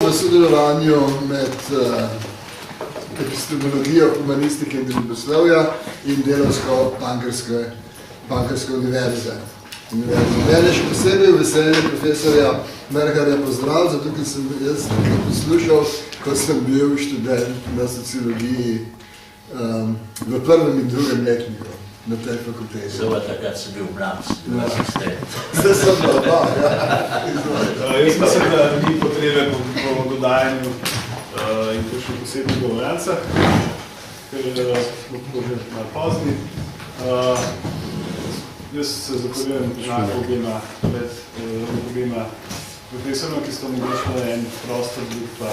v sodelovanju med epistemologijo humanistike in družboslovja in Delavsko-Bankarske univerze. Mene še posebej veselje profesorja Merharja pozdrav, zato ker sem jaz poslušal, ko sem bil študent na sociologiji v prvem in drugem letniku na tej fakulteti. Zelo takrat sem bil mlad, asistent. Vse sem pa, ja. Jaz mislim, da ni potrebe po dodajanju in še posebnih govorjancah, ker lahko že malo pozni. Jaz se zahvaljujem obema profesorima, ki sta omogočila en prostor, pa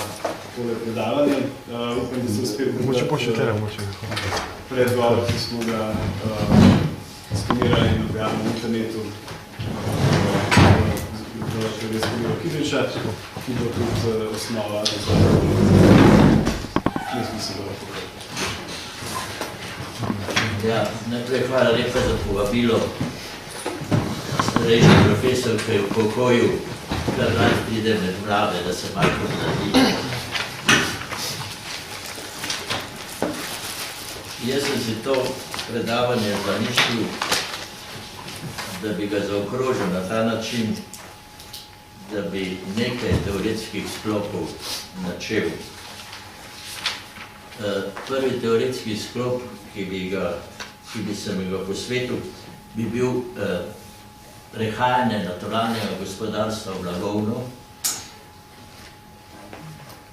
tole predavanje. Upam, da se spet predgovor, ki smo ga skenirali in objavili na internetu Gospodina Kidriča, ki bo tudi osnova za to. Jaz mislim, da lahko kaj. Ja, najprej hvala lepa za povabilo. Starejši profesor, ki je v pokoju, kar rad pride med mlade, da se malo poznati. Jaz sem si to predavanje zamišljal, da bi ga zaokrožil na ta način, da bi nekaj teoretskih sklopov načel. Prvi teoretski sklop, ki bi se mi ga posvetil, bi bil prehajanje naturalnega gospodarstva v blagovno,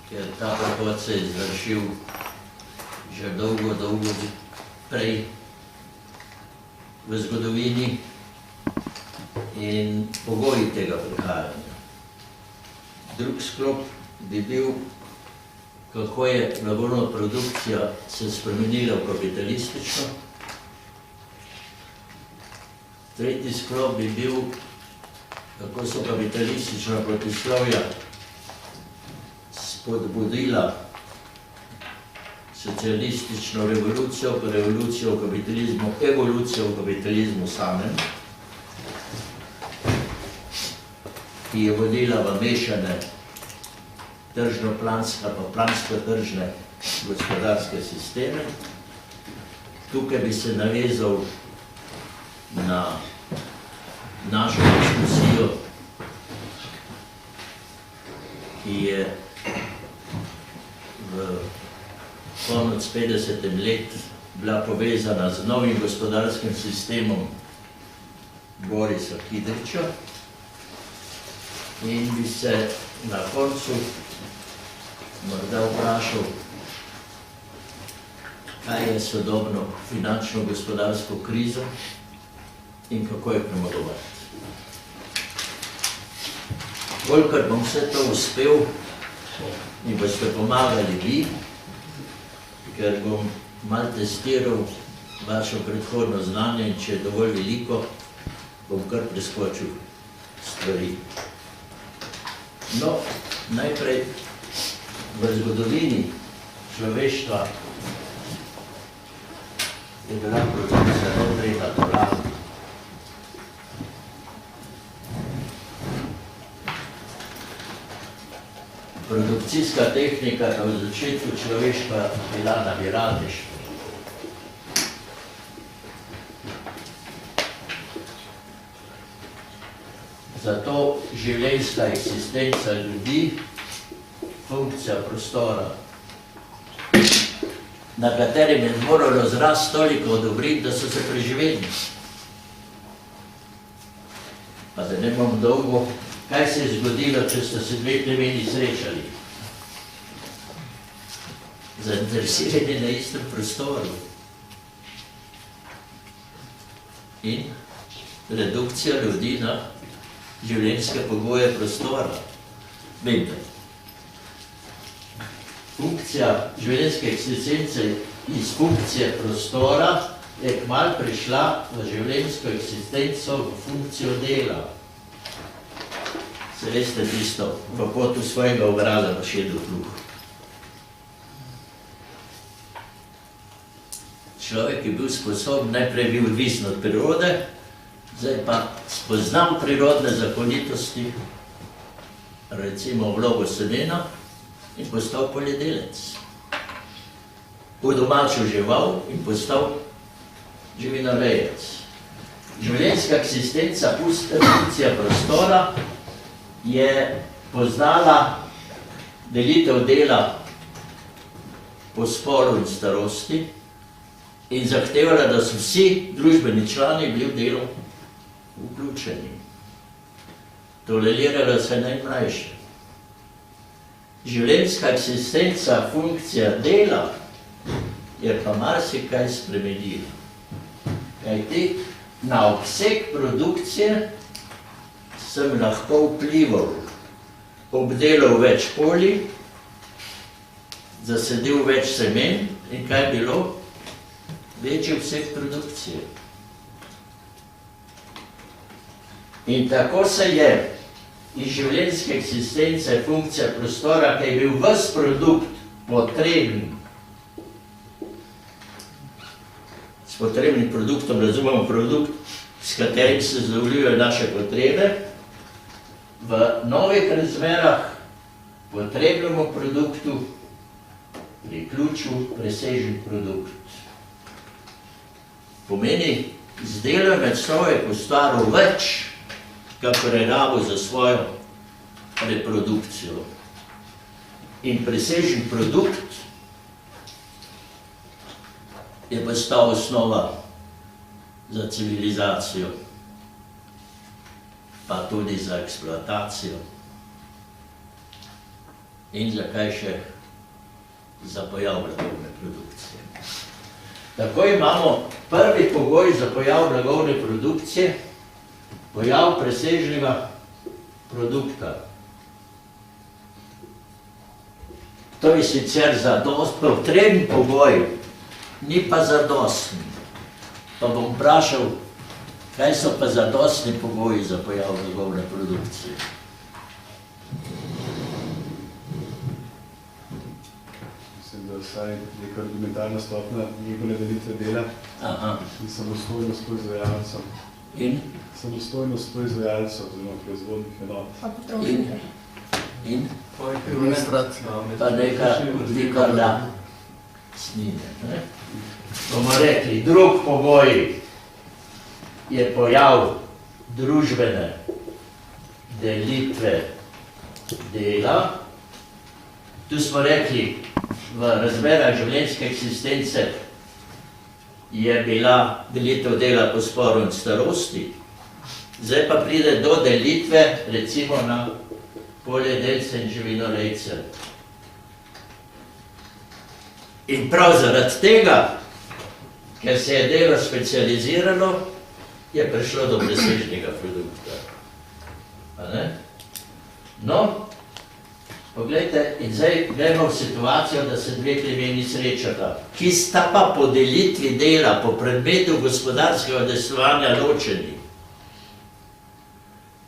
ker ta prehod se je izvršil že dolgo prej v zgodovini in pogoji tega prehajanja. Drug sklop bi bil, kako je blagovna produkcija se spremenila v kapitalistično. Tretji sklop bi bil, kako so kapitalistična protislovja spodbudila socialistično revolucijo, pa revolucijo v kapitalizmu, evolucijo v kapitalizmu samem, ki je vodila v mešane tržno-planske pa plansko-tržne gospodarske sisteme. Tukaj bi se navezal na našo diskusijo, ki je v konec 50. let bila povezana z novim gospodarskim sistemom Borisa Kidriča in bi se na koncu morda vprašal, kaj je sodobno finančno-gospodarsko krizo in kako je premagovati. Kolikor bom vse to uspel in boste pomagali vi, ker bom malo testiral vašo predhodno znanje in če je dovolj veliko, bom kar preskočil stvari. No, najprej v zgodovini človeštva je bila produkcija najprej naturalna. Produkcijska tehnika je v začetku človeštva bila nabiralništvo. Zato življenjska eksistenca ljudi, funkcija prostora, na katerem je moral razrast toliko odobriti, da so se preživeli. Pa da ne bom dolgo, kaj se je zgodilo, če ste se dve plemeni srečali? Zainteresirani na istem prostoru. In redukcija ljudi na življenjske pogoje prostora. Vente. Funkcija življenjske eksistence iz funkcije prostora je kmalu prišla v življenjsko eksistenco v funkcijo dela. Se veste tisto, v potu svojega obraza pa še do kruh. Človek je bil sposoben, najprej bil odvisen od prirode, zdaj pa spoznal prirodne zakonitosti, recimo vlogo semena, in postal poljedelec. Udomačil žival in postal živinorejec. Življenjska eksistenca, funkcija prostora je poznala delitev dela po spolu in starosti in zahtevala, da so vsi družbeni člani bili v delo vključeni. Tolerirala se najmlajše. Življenjska eksistenca, funkcija dela je pa marsikaj spremenila. Kajti na obseg produkcije sem lahko vplival, obdelal več polj, zasadil več semen in kaj je bilo? Večji obseg produkcije. In tako se je iz življenjske eksistence funkcija prostora, ki je bil ves produkt potreben. S potrebnim produktom razumemo produkt, s katerim se zadovoljujejo naše potrebe, v novih razmerah potrebnemu produktu priključil presežen produkt. Pomeni, izdelujem med človek ustvaril več, kakor je rabil za svojo reprodukcijo. In presežen produkt je postal osnova za civilizacijo, pa tudi za eksploatacijo. In zakaj še za pojav blagovne produkcije. Tako imamo prvi pogoj za pojav blagovne produkcije, pojav presežnega produkta. To je sicer potreben pogoj, ni pa zadosten. Pa bom vprašal, kaj so pa zadostni pogoji za pojav blagovne produkcije. Mislim, da vsaj neka rudimentarna stopnja njegove delitve dela in samostojnost proizvajalcev. In? Samostojnost proizvajalcev oziroma proizvodnih enot. In? Administracija. Pa neka dikarna snine. Bomo rekli, drug pogoj je pojav družbene delitve dela. Tu smo rekli, v razmerah življenjske eksistence je bila delitev dela po sporu in starosti. Zdaj pa pride do delitve, recimo na poljedelce in živinorejce. In prav zaradi tega, ker se je delo specializiralo, je prišlo do presežnega produkta. No, poglejte, in zdaj gremo v situacijo, da se dve plemeni srečata, ki sta pa po delitvi dela, po predmetu gospodarskega udejstvovanja ločeni.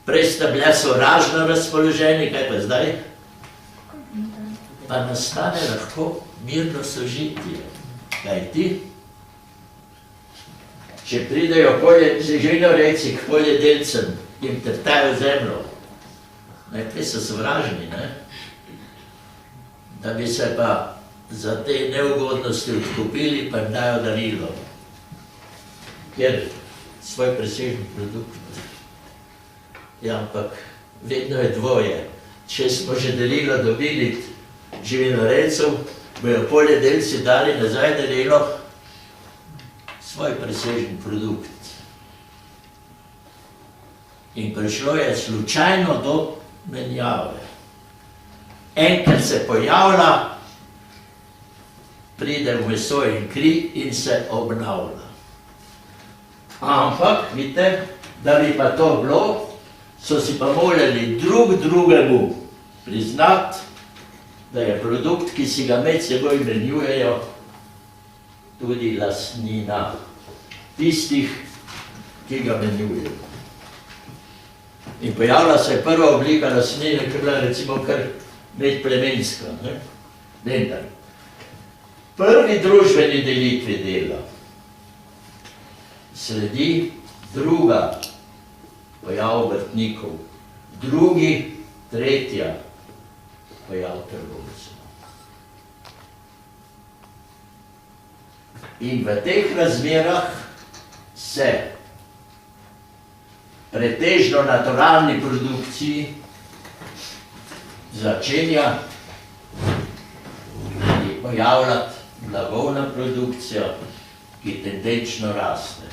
Prej sta bila sovražno razpoloženi, kaj pa zdaj? Pa nastane lahko mirno sožitje. Kaj ti? Če pridejo živinorejci k poljedelcem, jim trtajo zemljo, najprej so sovražni, da bi se pa za te neugodnosti odkupili, pa jim dajo darilo, ker svoj presežen produkt. Ja, ampak vedno je dvoje. Če smo že darilo dobili živinorejcev, bojo poljedelci dali nazaj darilo svoj presežen produkt. In prišlo je slučajno do menjave. Enkrat se pojavlja, pride v meso in kri in se obnavlja. Ampak, vidite, da bi pa to bilo, so si pa morali drug drugemu priznati, da je produkt, ki si ga med seboj menjujejo, tudi lastnina tistih, ki ga menjujejo. In pojavila se je prva oblika lastnine, ki je bila recimo kar medplemenska. Vendar, prvi družbeni delitvi dela sledi druga pojav obrtnikov, drugi, tretja pojav trgovcev. In v teh razmerah se pretežno naturalni produkciji začenja pojavljati blagovna produkcija, ki tendenčno raste.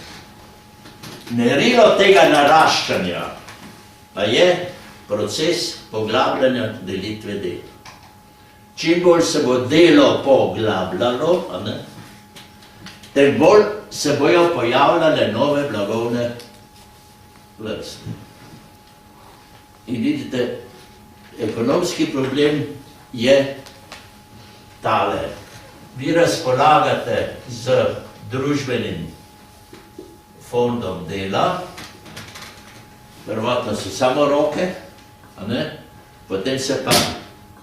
Merilo tega naraščanja pa je proces poglabljanja delitve dela. Čim bolj se bo delo poglabljalo, tem bolj se bojo pojavljale nove blagovne vrste. In vidite, ekonomski problem je tale. Vi razpolagate z družbenim fondom dela, prvotno so samo roke, potem se pa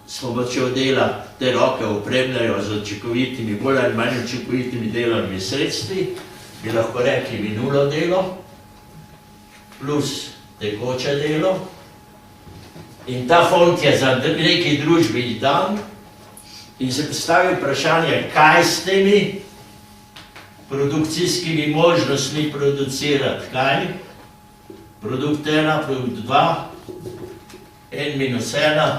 s pomočjo dela te roke opremljajo z učinkovitimi, bolj ali manj učinkovitimi delovnimi sredstvi, bi lahko rekli minulo delo, plus tekoče delo. In ta fond je za neki družbi dan in se postavi vprašanje, kaj s temi produkcijskimi možnostmi producirati, kaj? Produkt 1, produkt 2, n minus 1,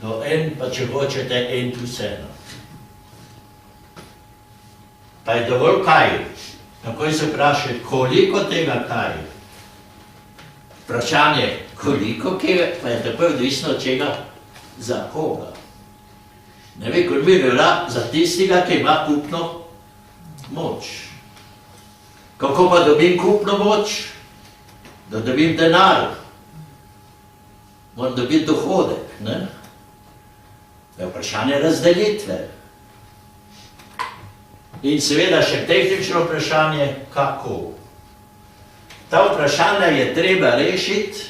do n, pa če hočete n plus 1. Pa je dovolj kaj? Takoj se vprašati, koliko tega kaj? Vprašanje, koliko kaj, pa je takoj odvisno od čega, za koga. Ne ve, kot bi bila za tistega, ki ima kupno moč. Kako pa dobim kupno moč? Da dobim denar. Moram dobiti dohodek, ne? Je vprašanje razdelitve. In seveda še tehnično vprašanje, kako. Ta vprašanja je treba rešiti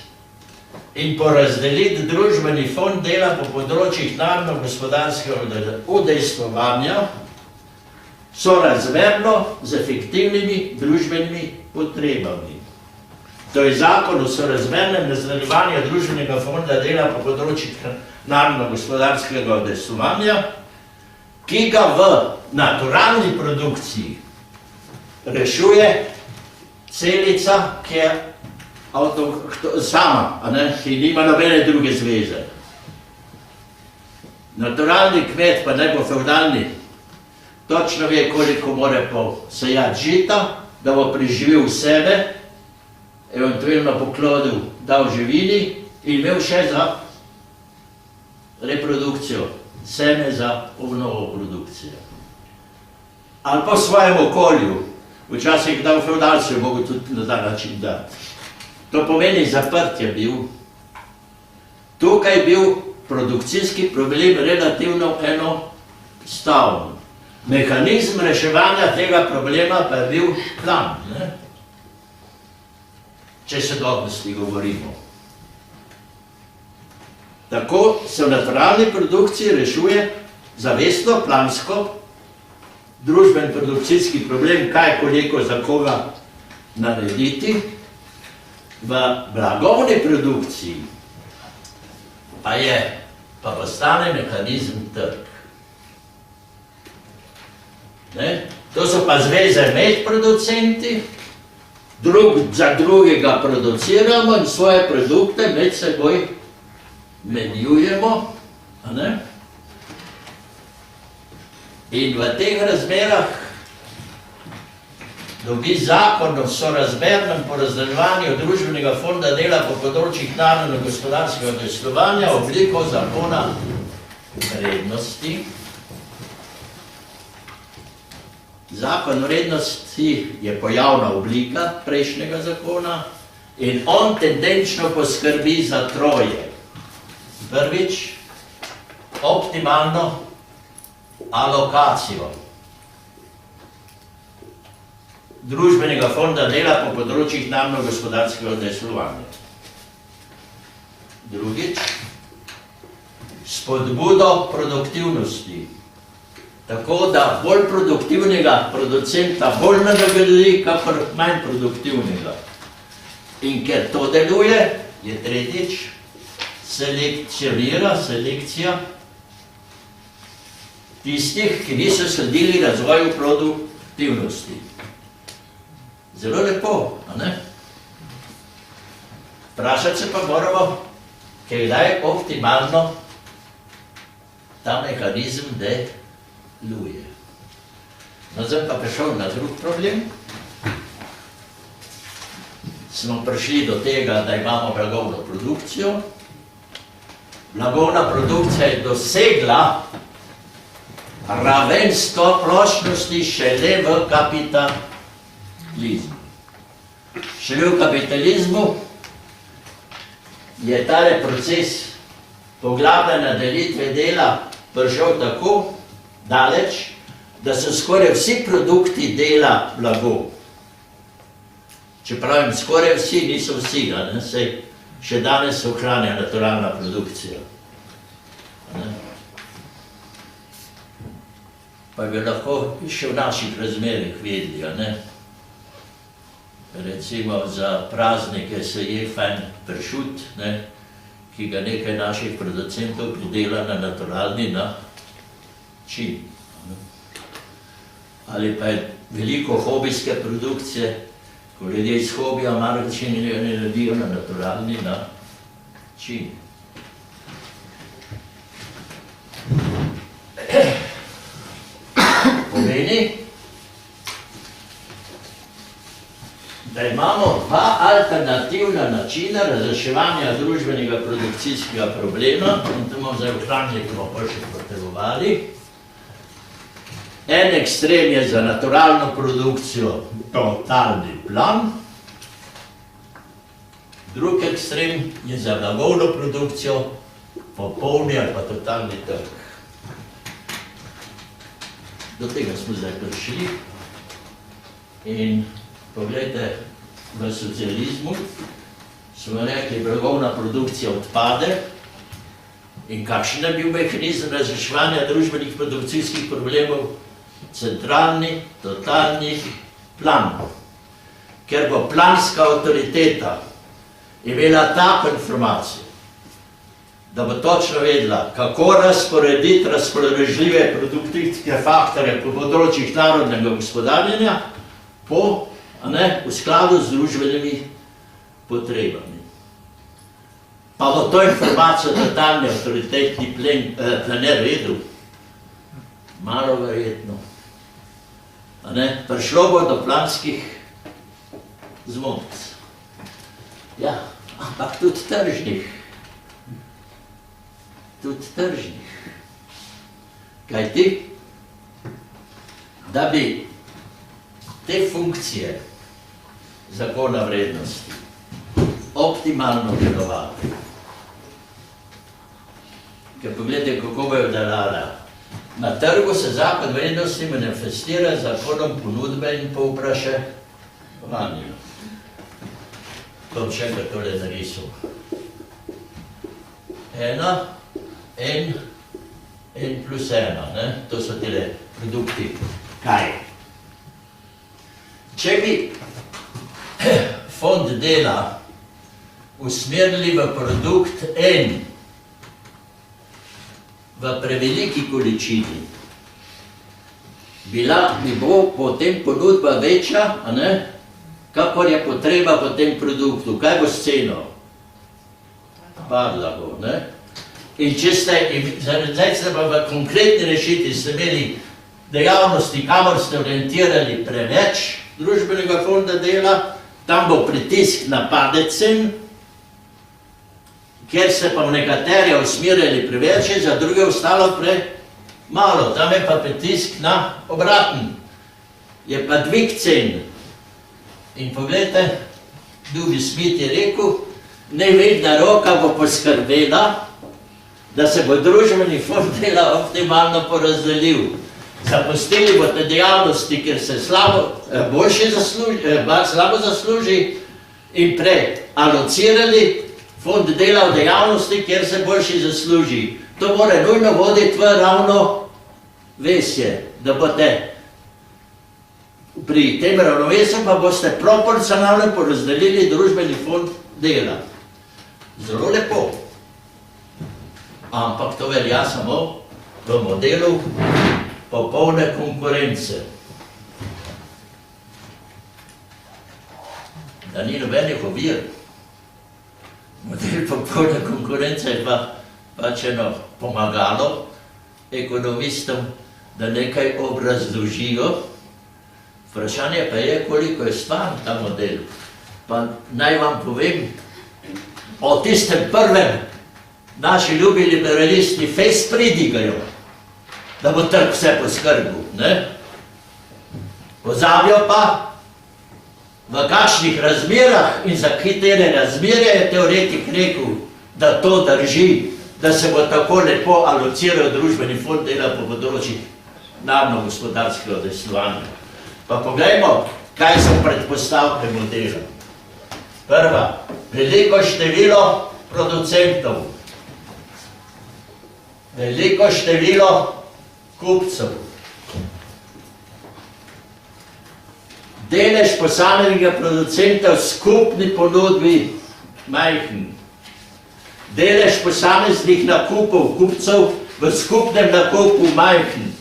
in porazdeliti družbeni fond dela po področjih narodno-gospodarskega udejstvovanja sorazmerno z efektivnimi družbenimi potrebami. To je zakon o sorazmernem razdeljevanju družbenega fonda dela po področjih narodno-gospodarskega udejstvovanja, ki ga v naturalni produkciji rešuje celica, ki je sama, ki nima nobene druge zveze. Naturalni kmet, pa ne bo feudalni, točno ve, koliko mora posejati žita, da bo preživel sebe, eventualno poklodil, dal živini in imel še za reprodukcijo, seme za obnovo produkcije. Ali pa v svojem okolju, včasih dal feudalcijo, mogo tudi na ta način dati. To pomeni zaprtje bil. Tukaj je bil produkcijski problem relativno enostaven. Mehanizm reševanja tega problema pa je bil plan, če se dobnosti govorimo. Tako se v naturalni produkciji rešuje zavestno, plansko, družben produkcijski problem, kaj koliko za koga narediti. V blagovni produkciji pa postane mehanizm trg. To so pa zveze med producenti, drug za drugega produciramo in svoje produkte med seboj menjujemo. In v teh razmerah dobi zakon o sorazmernem porazdeljevanju družbenega fonda dela po področjih narodno-gospodarskega udejstvovanja obliko zakona vrednosti. Zakon vrednosti je pojavna oblika prejšnjega zakona in on tendenčno poskrbi za troje. Prvič, optimalno alokacijo družbenega fonda dela po področjih narodno-gospodarskega udejstvovanja. Drugič, spodbudo produktivnosti, tako da bolj produktivnega producenta bolj nagradi, kakor manj produktivnega. In ker to deluje, je tretjič, selekcija tistih, ki niso sledili razvoju produktivnosti. Zelo lepo, a ne? Vprašati se pa moramo, kdaj optimalno ta mehanizem deluje. No, zdaj pa prišel na drug problem. Smo prišli do tega, da imamo blagovno produkcijo. Blagovna produkcija je dosegla raven splošnosti šele v kapitalizmu. Šele v kapitalizmu je tale proces poglabljanja delitve dela prišel tako daleč, da so skoraj vsi produkti dela blago. Čeprav skoraj vsi, niso vsi, saj še danes se ohranja naturalna produkcija. Pa bi lahko še v naših razmerih videli, recimo za praznike se je fajn pršut, ki ga nekaj naših producentov pridela na naturalni način. Ali pa je veliko hobijske produkcije, ko ljudje iz hobija marketing naredijo na naturalni način. Pomeni, da imamo dva alternativna načina razreševanja družbenega produkcijskega problema, in to bomo zdaj ohranili, ko bomo pa še potrebovali. En ekstrem je za naturalno produkcijo totalni plan, drug ekstrem je za blagovno produkcijo popolni ali pa totalni trg. Do tega smo zdaj prišli in poglejte, v socializmu smo rekli, blagovna produkcija odpade in kakšen je bil mehanizem razreševanja družbenih produkcijskih problemov? Centralni, totalni plan. Ker bo planska avtoriteta imela tako informacijo, da bo točno vedela, kako razporediti razpoložljive produkcijske faktore po področjih narodnega gospodarjenja v skladu z družbenimi potrebami. Pa bo to informacijo totalni avtoritetni planer vedel? Malo verjetno. Prišlo bo do planskih zmot. Ja, ampak tudi tržnih. Tudi tržnih. Kajti, da bi te funkcije zakona vrednosti optimalno delovali. Ker pogledajte, kako bojo delala. Na trgu se zakon vrednosti manifestira z zakonom ponudbe in povpraševanja. To bom še enkrat tole narisal. En plus ena, to so tele produkti. Kaj? Če bi fond dela usmerili v produkt en, v preveliki količini, bi bo potem ponudba večja, kakor je potreba po tem produktu. Kaj bo s ceno? Padla bo, In če ste, zdaj ste pa v konkretni rešitvi, ste imeli dejavnosti, kamor ste orientirali preveč družbenega fonda dela, tam bo pritisk na padec cen, ker se pa v nekaterje usmerjali preveč, za druge ostalo premalo. Tam je pa pritisk na obraten. Je pa dvig cen. In pogledajte, Dubi Smith je rekel, nevidna roka bo poskrbela, da se bo družbeni fond dela optimalno porazdelil. Zapustili boste dejavnosti, ker se slabo zasluži, in prealocirali fond dela v dejavnosti, kjer se boljši zasluži. To mora nujno voditi v ravnovesje, da boste pri tem ravnovesju pa boste proporcionalno porazdelili družbeni fond dela. Zelo lepo. Ampak to velja samo, v modelu popolne konkurence. Da ni nobenih ovir. Model popolne konkurence je pač eno pomagalo ekonomistom, da nekaj obrazložijo. Vprašanje pa je, koliko je stvar ta model. Pa naj vam povem, o tistem prvem naši ljubi liberalisti fejst pridigajo, da bo trg vse poskrbel, ne? Pozabijo pa, v kakšnih razmerah in za katere razmere je teoretik rekel, da to drži, da se bo tako lepo alociral družbeni fond dela po področjih narodno-gospodarskega udejstvovanja. Pa poglejmo, kaj so predpostavke modela. Prva, veliko število producentov, veliko število kupcev, delež posameznega producenta v skupni ponudbi majhen, delež posameznih nakupov kupcev v skupnem nakupu majhen.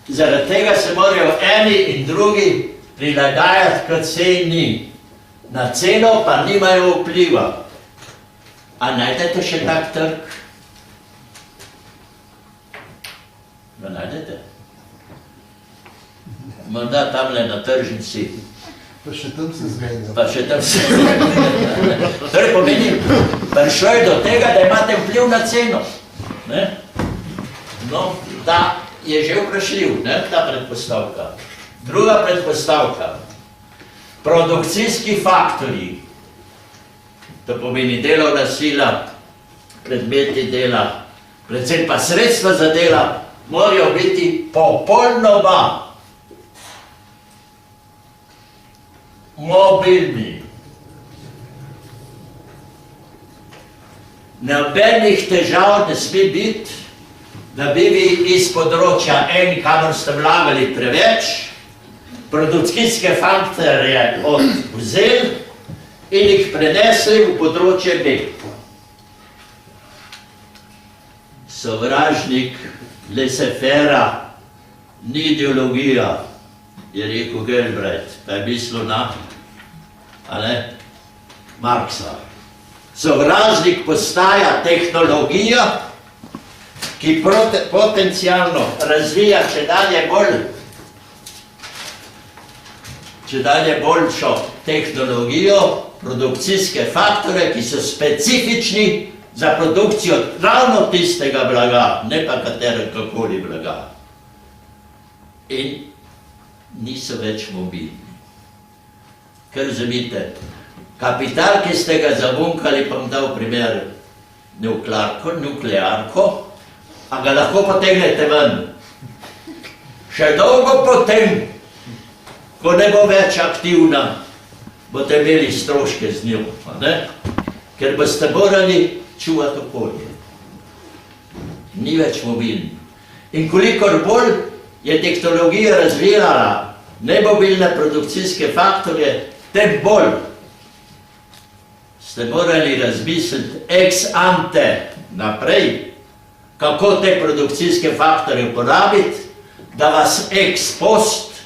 Zaradi tega se morajo eni in drugi prilagajati k ceni. Na ceno pa nimajo vpliva. A najdete še tak trg? Ga najdete? Morda tamle na tržnici. Pa še tam se zmenja. Pa še tam se zmenja. Torej pomeni, prišlo je do tega, da imate vpliv na ceno. No, da je že vprašljiv, ta predpostavka. Druga predpostavka. Produkcijski faktorji, to pomeni delovna sila, predmeti dela, predvsem pa sredstva za dela, morajo biti popolnoma mobilni. Nobenih težav ne sme biti, da bi vi iz področja kamor ste vlagali preveč, produkcijske faktorje odvzeli in jih prenesli v področje B. Sovražnik laissez-faire ni ideologija, je rekel Galbraith, pa je mislil na Marxa. Sovražnik postaja tehnologija, ki potencialno razvija čedalje boljšo tehnologijo, produkcijske faktore, ki so specifični za produkcijo ravno tistega blaga, ne pa katerekoli blaga. In niso več mobilni. Ker vzemite, kapital, ki ste ga zabunkali, pa bom dal primer nuklearko, a ga lahko potegnete ven. Še dolgo potem, ko ne bo več aktivna, boste imeli stroške z njo, ker boste morali čuvati okolje. Ni več mobilni. In kolikor bolj je tehnologija razvijala nemobilne produkcijske faktorje, tem bolj ste morali razmisliti ex ante naprej, kako te produkcijske faktorje uporabiti, da vas ex post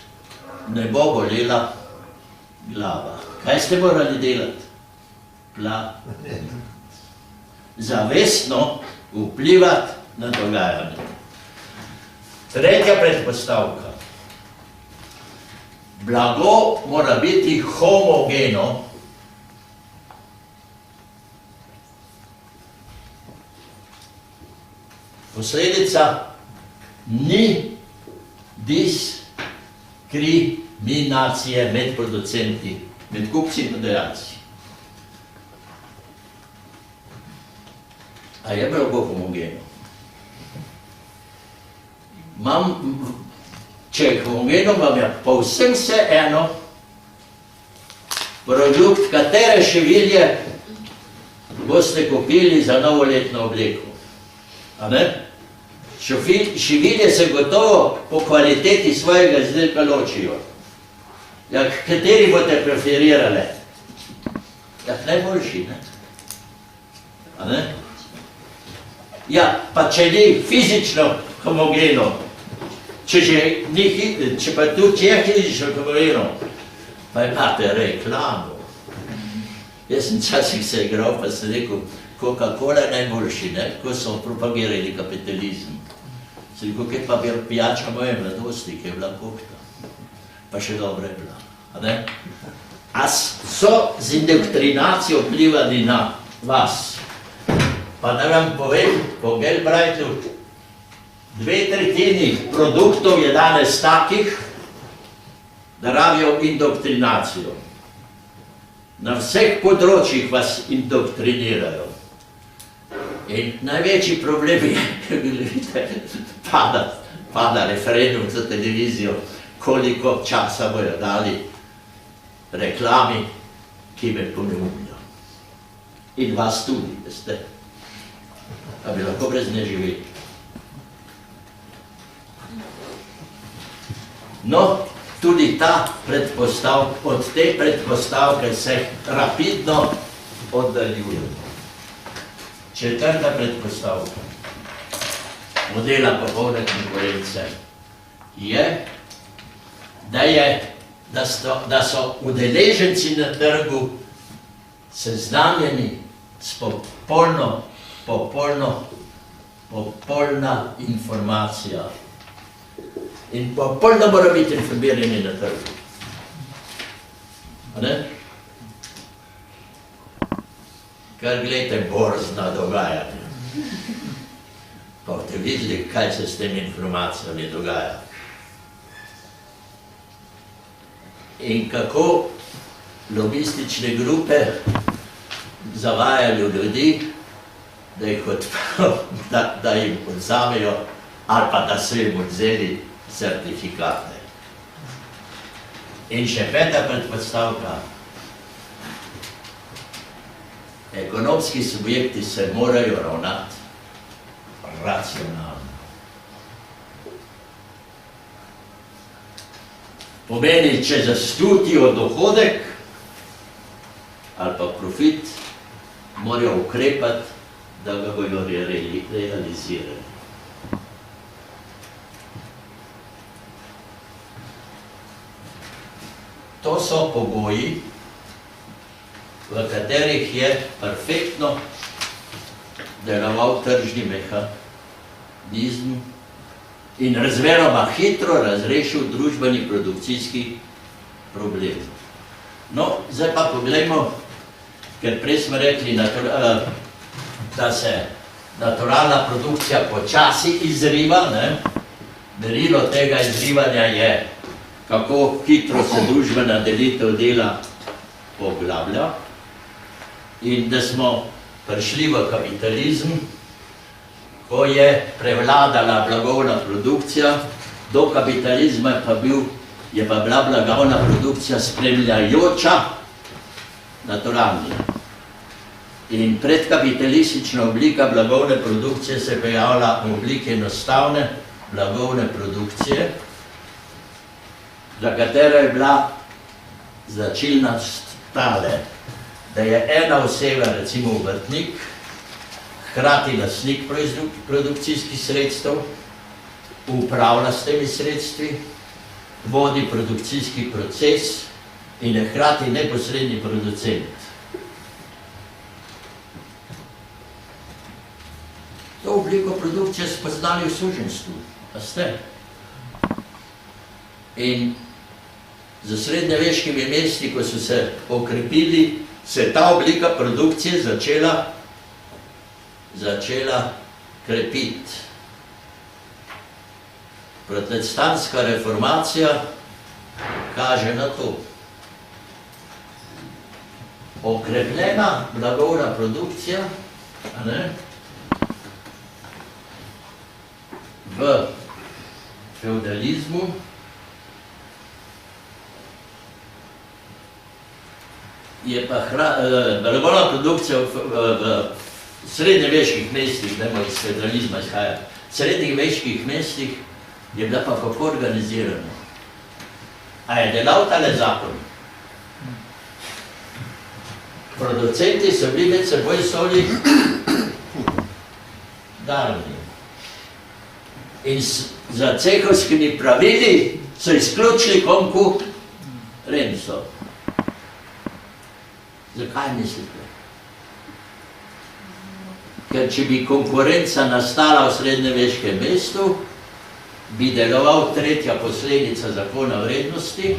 ne bo bolela glava. Kaj ste morali delati? Zavestno vplivati na dogajanje. Tretja predpostavka. Blago mora biti homogeno. Posledica ni diskriminacije med producenti, med kupci in prodajalci. A je blago homogeno? Če je homogeno, vam je povsem vseeno, produkt, katere šivilje boste kupili za novoletno obleko. Šivilje se gotovo po kvaliteti svojega izdelka ločijo. Kateri boste preferirali? Najboljši, ne? Ja, pa če ni fizično homogeno. Če pa tudi je fizično homogeno, pa imate reklamo. Jaz sem včasih se igral, pa sem rekel, Coca-Cola je najboljši, ne? Ko so propagirali kapitalizem. Sem rekel, kaj pa pijača moje mladosti, ki je bila kokta. Pa še dobro je bila. A ne? A so z indoktrinacijo vplivali na vas? Pa da vam povem, po Galbraithu, 2/3 produktov je danes takih, da rabijo indoktrinacijo. Na vseh področjih vas indoktrinirajo. In največji problem je, ker vidite, pada referendum za televizijo, koliko časa bojo dali reklami, ki me poneumljajo. In vas tudi, veste. A bi lahko brez nje živeli. No, tudi od te predpostavke se rapidno oddaljujemo. Četrta predpostavka modela popolne konkurence je, da so udeleženci na trgu seznanjeni s popolna informacija. In popolno mora biti informirani na trgu. A ne? Kar gledajte borzna dogajanja. Pa boste videli, kaj se s temi informacijami dogaja. In kako lobistične grupe zavajajo ljudi, da jim odzamejo ali pa da so jim odzeli certifikate. In še peta predpostavka. Ekonomski subjekti se morajo ravnati racionalno. Pomeni, če zaslutijo dohodek ali pa profit, morajo ukrepati, da ga bojo realizirali. To so pogoji, v katerih je perfektno deloval tržni mehanizem in razmeroma hitro razrešil družbeni produkcijski problem. No, zdaj pa poglejmo, ker prej smo rekli, da se naturalna produkcija počasi izriva, merilo tega izrivanja je, kako hitro se družbena delitev dela poglablja in da smo prišli v kapitalizem, ko je prevladala blagovna produkcija, do kapitalizma je pa bila blagovna produkcija spremljajoča naturalni. In predkapitalistična oblika blagovne produkcije se pojavlja v obliki enostavne blagovne produkcije, za katero je bila značilnost tale, da je ena oseba, recimo obrtnik, hkrati lastnik produkcijskih sredstev, upravlja s temi sredstvi, vodi produkcijski proces in je hkrati neposredni producent. To obliko produkcije spoznali v suženjstvu, a ste? In z srednjeveškimi mesti, ko so se okrepili, se je ta oblika produkcije začela krepiti. Protestantska reformacija kaže na to. Okrepljena blagovna produkcija, v feudalizmu je pa blagovna produkcija v srednjeveških mestih, dajmo iz feudalizma izhajati, v srednjeveških mestih je bila pa kako organizirana. A je delal tale zakon? Producenti so bili med seboj solidarni. In za cehovskimi pravili so izključili konkurenco. Zakaj mislite? Ker če bi konkurenca nastala v srednjeveškem mestu, bi deloval tretja posledica zakona vrednosti,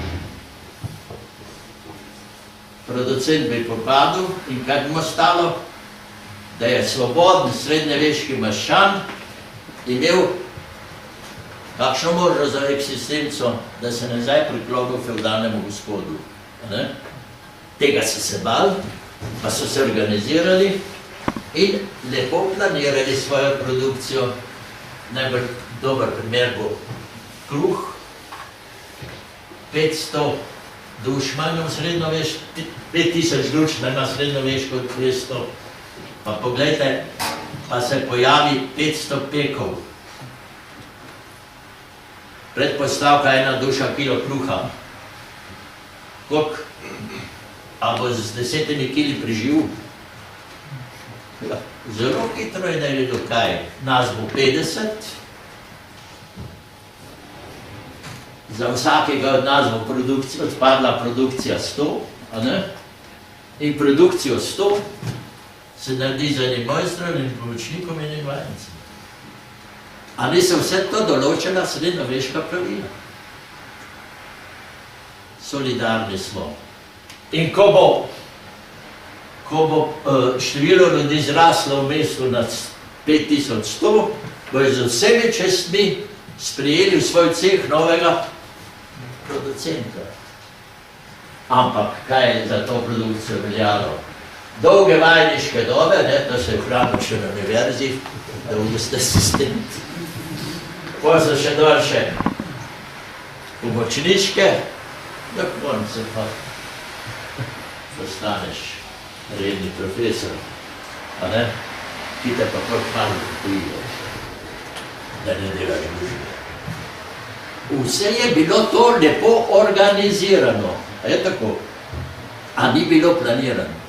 producent bi propadel in kaj bi mu stalo, da je svoboden srednjeveški meščan imel kakšno možnost za eksistenco, da se nazaj priklopil feudalnemu gospodu. Tega so se bali, pa so se organizirali in lepo planirali svojo produkcijo. Najbolj dober primer bo kruh, 500 duš manj v srednjeveško, 5000 duš manj na srednjeveško od 200. Pa poglejte, pa se pojavi 500 pekov. Predpostavka 1 duša kilo kruha. Koliko? A bo z 10 kili preživel? Zelo hitro je naredil kaj. Nas bo 50. Za vsakega od nas bo odpadla produkcija 100. In produkcijo 100 se naredi z enim mojstrom in pomočnikom in enim vajencem. Ali so vse to določena srednjeveška pravila? Solidarni smo. In ko bo število ljudi zraslo v mestu na 5100, bojo z vsemi čestmi sprejeli v svoj ceh novega producenta. Ampak kaj je za to produkcijo veljalo? Dolge vajniške dobe, to se je hranil še na univerzi, da boste asistent. Potem so še daljše pomočniške, da konce pa postaneš redni profesor, ki te pa kot malo pojijo, da ne delaš družbe. Vse je bilo to lepo organizirano, a je tako? A ni bilo planirano?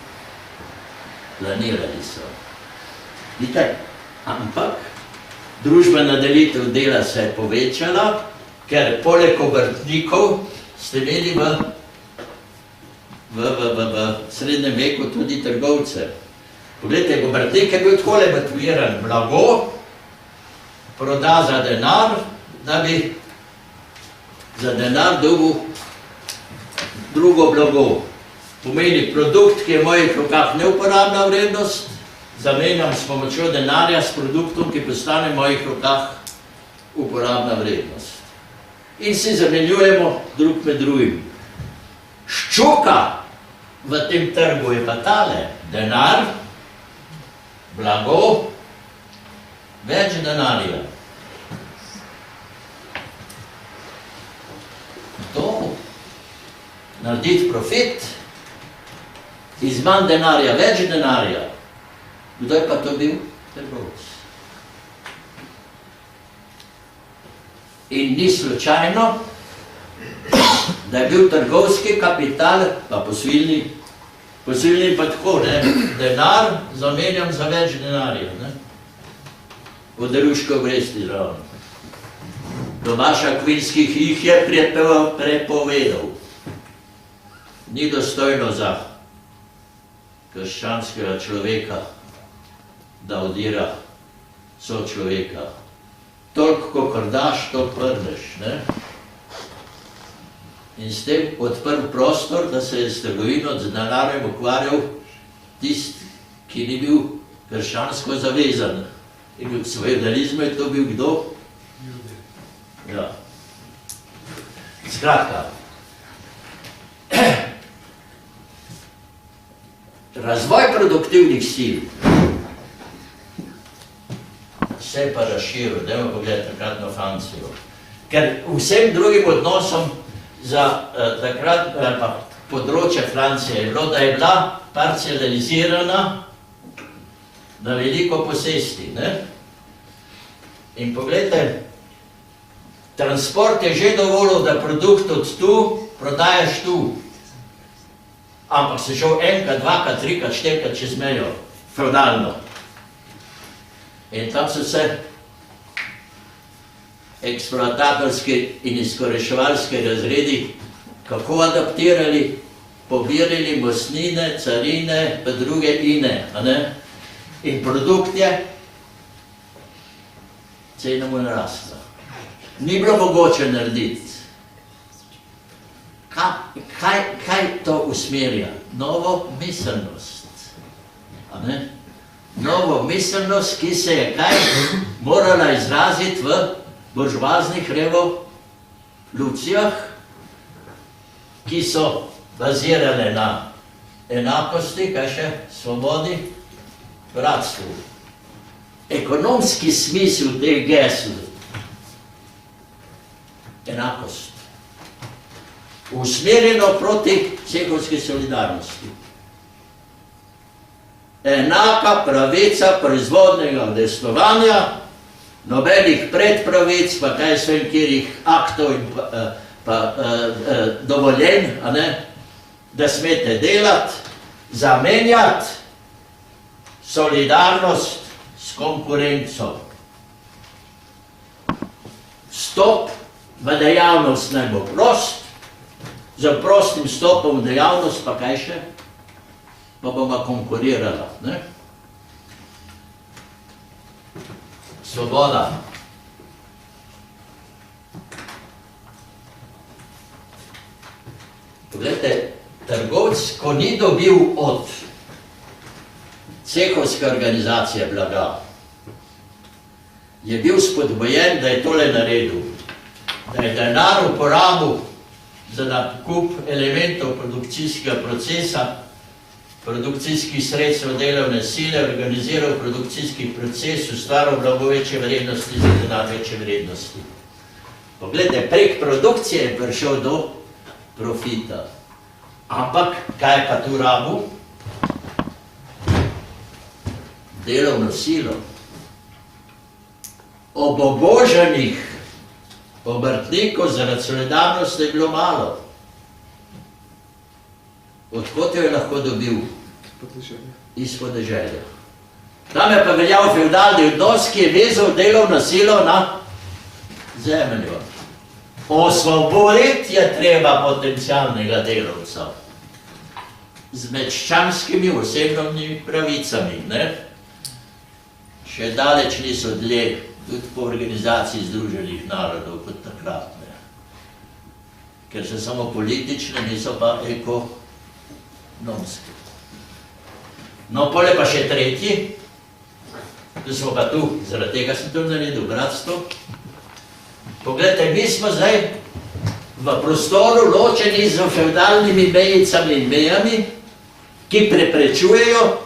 Planirali so. Vidite, ampak družbena delitev dela se je povečala, ker poleg obrtnikov ste imeli v srednjem veku tudi trgovce. Poglejte, obrtnik je bil takole motiviran, blago proda za denar, da bi za denar dobil drugo blago. Pomeni produkt, ki je v mojih rokah neuporabna vrednost, zamenjam s pomočjo denarja s produktom, ki postane v mojih rokah uporabna vrednost. In si zamenjujemo drug med drugim. Ščuka v tem trgu je pa tale. Denar, blago, več denarja. To, narediti profit, iz manj denarja, več denarja. Kdo je pa to bil? Trgovec. In ni slučajno, da je bil trgovski kapital, pa posvilni pa tako, denar zamenjam za več denarja. Poderuško obresti zraven. Tomaž Akvinskih jih je prepovedal. Ni dostojno za krščanskega človeka, da odira sočloveka. Toliko, kokor daš, toliko prneš. In s tem odprl prostor, da se je s trgovino z denarjem ukvarjal tisti, ki ni bil krščansko zavezan. In v feudalizmu je to bil kdo? Ja. Skratka, razvoj produktivnih sil se je pa razširil, dajmo pogledati takratno Francijo. Ker vsem drugim odnosom za takrat področje Francije je bilo, da je bila parcializirana na veliko posesti. In pogledajte, transport je že dovolil, da produkt od tu prodajaš tu. Ampak se šel enkrat, dvakrat, trikrat, štirikrat čez mejo, feudalno. In tam so se eksploatatorski in izkoriščevalski razredi kako adaptirali, pobirali mostnine, carine, pa druge ine, a ne? In produkt je, cena mu je narasla. Ni bilo mogoče narediti. Kaj to usmerja? Novo miselnost. A ne? Novo miselnost, ki se je kaj morala izraziti v buržoaznih revolucijah, ki so bazirane na enakosti, kaj še, svobodi, bratstvu. Ekonomski smisel teh gesel, enakost, usmerjeno proti cehovski solidarnosti. Enaka pravica proizvodnega udejstvovanja, nobenih predpravic, pa kaj s vem, kjerih aktov in dovoljen, da smete delati, zamenjati solidarnost s konkurenco. Vstop v dejavnost naj bo prost, z prostim stopom v dejavnost pa kaj še? Pa bomo konkurirala. Svoboda. Poglejte, trgovec, ko ni dobil od cehovske organizacije blaga, je bil spodbojen, da je tole naredil, da je denar uporabil za nakup elementov produkcijskega procesa, produkcijskih sredstev delovne sile, organiziral produkcijski proces, ustvaril blago večje vrednosti za denar večje vrednosti. Poglejte, prek produkcije je prišel do profita. Ampak, kaj je pa tu rabu? Delovno silo. Oboboženih obrtnikov zaradi solidarnosti je bilo malo. Odkot jo je lahko dobil? Iz podeželja. Tam je pa veljal fevdalni odnos, ki je vezal delovno silo na zemljo. Osvoboditi je treba potencialnega delavca z meščanskimi osebnimi pravicami. Še daleč niso dlje, tudi po organizaciji Združenih narodov kot takrat. Ker so samo politične, niso pa ekonomske. No, pole pa še tretji, da smo pa tu, zaradi tega sem to naredil, bratstvo. Poglejte, mi smo zdaj v prostoru ločeni z fevdalnimi mejicami in mejami, ki preprečujejo,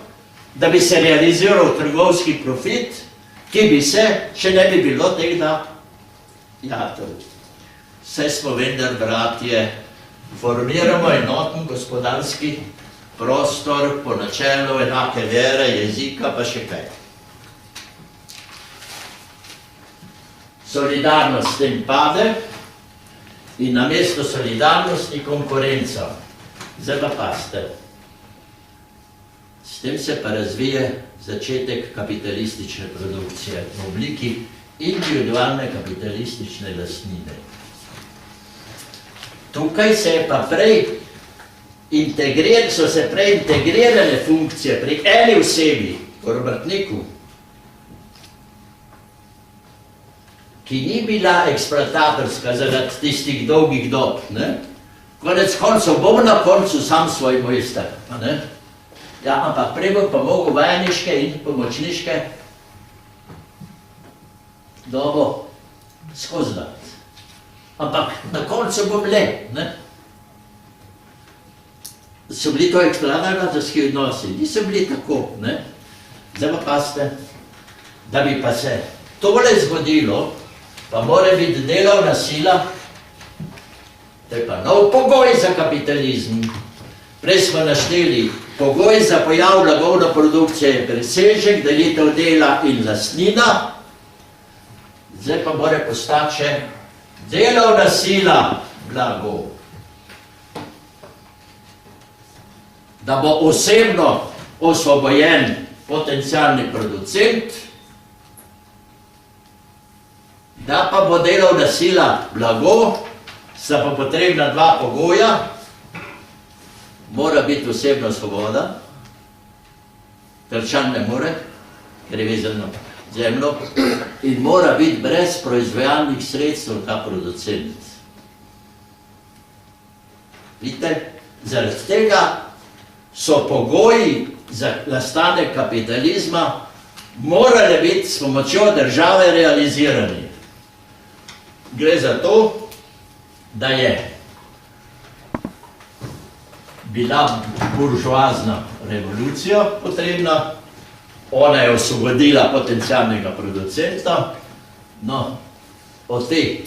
da bi se realiziral trgovski profit, ki bi se, če ne bi bilo teh dajatov. Saj smo vendar, bratje, formiramo enoten gospodarski prostor po načelu enake vere, jezika, pa še kaj. Solidarnost s tem pade in namesto solidarnosti konkurenca. Zdaj pa paste. S tem se pa razvije začetek kapitalistične produkcije v obliki individualne kapitalistične lastnine. Tukaj so se prej integrirane funkcije pri eni osebi, obrtniku, ki ni bila eksploatatorska zaradi tistih dolgih dob. Konec koncev bom na koncu sam svoj mojster. Ampak prej bom pa mogel vajeniške in pomočniške dobo skoznati. Ampak na koncu bom le. So bili to eksploatatorski odnosi, niso bili tako. Zdaj pa paste, da bi pa se tole zgodilo, pa mora biti delovna sila, to je pa nov pogoj za kapitalizem. Prej smo našteli, pogoj za pojav blagovne produkcije je presežek, delitev dela in lastnina, zdaj pa mora postati še delovna sila blago. Da bo osebno osvobojen potencialni producent, Da pa bo delovna sila blago, sta pa potrebna dva pogoja. Mora biti osebna svoboda, Trčan ne more, ker je vezan na zemljo, in mora biti brez proizvajalnih sredstev ta producent. Vidite, zaradi tega so pogoji za nastanek kapitalizma morali biti s pomočjo države realizirani. Gre za to, da je bila buržoazna revolucija potrebna, ona je osvobodila potencialnega producenta, no, o tej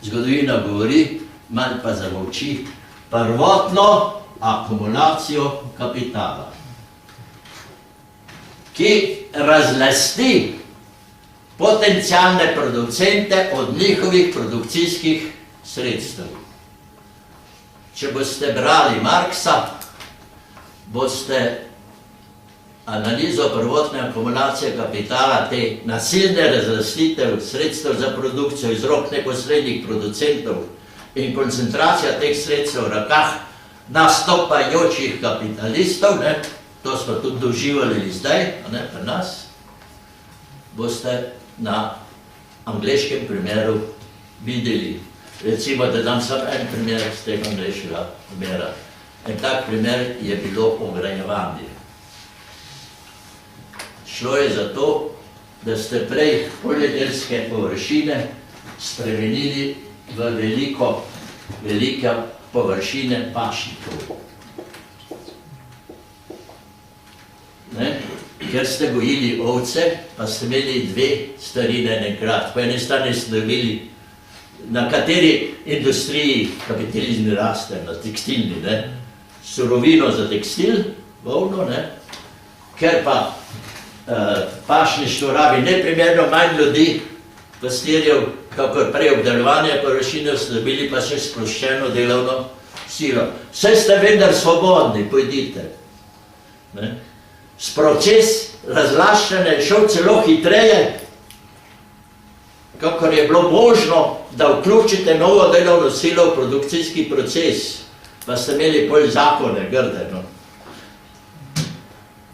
zgodovina govori, manj pa zamolči prvotno akumulacijo kapitala, ki razlasti potencialne producente od njihovih produkcijskih sredstev. Če boste brali Marksa, boste analizo prvotne akumulacije kapitala, te nasilne razlastitev sredstev za produkcijo iz rok neposrednih producentov in koncentracija teh sredstev v rokah nastopajočih kapitalistov, to smo tudi doživljali zdaj, pri nas, boste na angleškem primeru videli. Recimo, da dam samo en primer z tega angleškega primera. En tak primer je bilo ograjevanje. Šlo je za to, da ste prej poljedelske površine spremenili v velike površine pašnikov. Ker ste gojili ovce, pa ste imeli dve starine enkrat. Po eni strani ste dobili, na kateri industriji kapitalizmi raste, na tekstilni, surovino za tekstil, volno, ker pa pašništvo rabi neprimerno manj ljudi, pastirjev, kakor prej obdelovanje površine, ste dobili pa še sploščeno delovno silo. Vse ste vendar svobodni, pojdite. S proces razlaščanja je šel celo hitreje, kakor je bilo možno, da vključite novo delovno silo v produkcijski proces, pa ste imeli pol zakone, grde,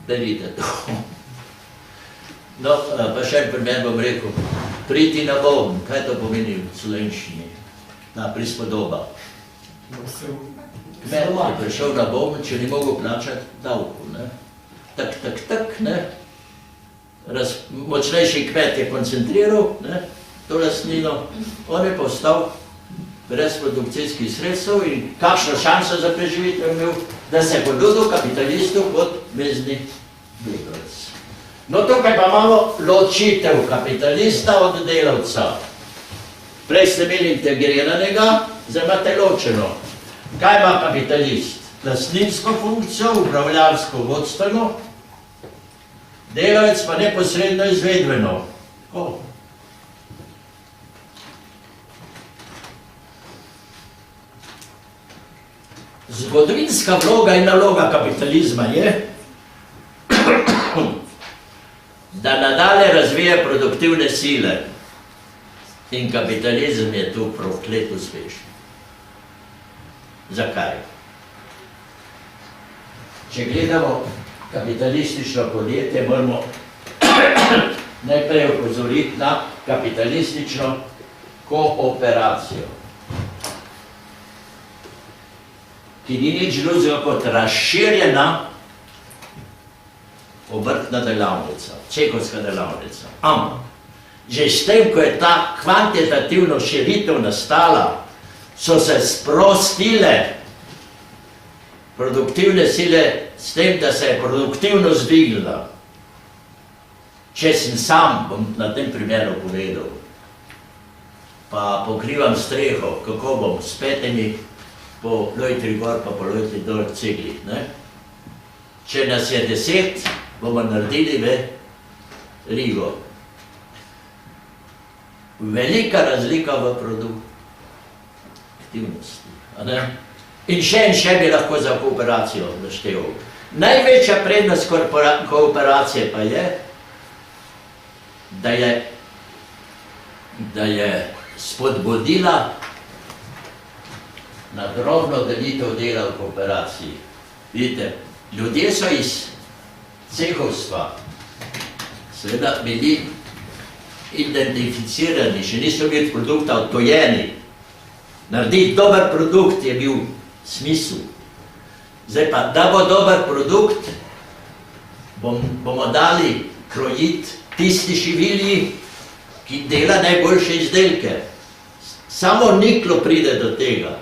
da vidite to. No, pa še en primer bom rekel, priti na bovn, kaj to pomeni v slovenščini, ta prispodoba? Kmet je prišel na bovn, če ni mogel plačati davku, tak, močnejši kmet je koncentriral to lastnino, on je postal brez produkcijskih sredstev in kakšno šanso za preživitev imel, da se je ponudil kapitalistu kot mezni delavec. No, tukaj pa imamo ločitev kapitalista od delavca. Prej ste imeli integriranega, zdaj imate ločeno. Kaj ima kapitalist? Lastninsko funkcijo, upravljalsko vodstveno, delavec pa neposredno izvedbeno. Zgodovinska vloga in naloga kapitalizma je, da nadalje razvija produktivne sile in kapitalizem je tu proklet uspešen. Zakaj? Če gledamo kapitalistično podjetje, moramo najprej opozoriti na kapitalistično kooperacijo, ki ni nič drugega kot razširjena obrtna delavnica, cehovska delavnica. Ampak, že s tem, ko je ta kvantitativno širitev nastala, so se sprostile produktivne sile s tem, da se je produktivnost dvignila. Če sem sam, bom na tem primeru povedal, pa pokrivam streho, kako bom s petimi po lojtri gor, pa po lojtri dol cegli. Če nas je 10, bomo naredili rigo. Velika razlika v produktivnosti. In še bi lahko za kooperacijo našteval. Največja prednost kooperacije pa je, da je da je spodbudila na drobno delitev dela v kooperaciji. Vidite, ljudje so iz cehovstva seveda bili identificirani, še niso bili produkta odtojeni. Narediti dober produkt je bil smisel. Zdaj pa, da bo dober produkt, bomo dali krojiti tisti šivilji, ki dela najboljše izdelke. Samo niklo pride do tega.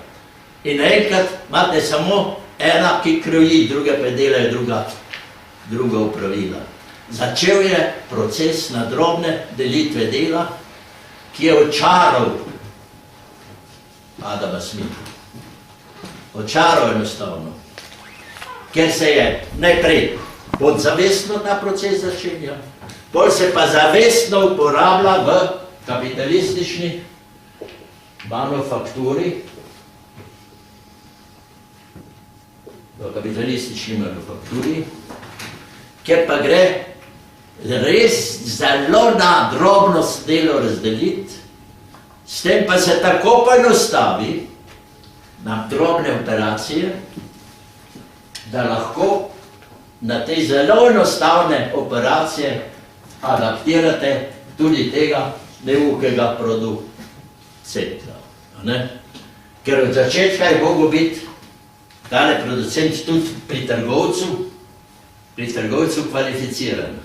In enkrat imate samo ena, ki kroji, druge pa delajo druga opravila. Začel je proces na drobne delitve dela, ki je očaral Adama Smitha. Očaral enostavno. Ker se je najprej podzavestno ta proces začenja, pol se pa zavestno uporablja v kapitalistični manufakturi, kjer pa gre res zelo na drobnost delo razdeliti, s tem pa se tako poenostavi na drobne operacije, da lahko na te zelo enostavne operacije adaptirate tudi tega neukega producenta. Ker od začetka je mogel biti tale producent tudi pri trgovcu kvalificiran.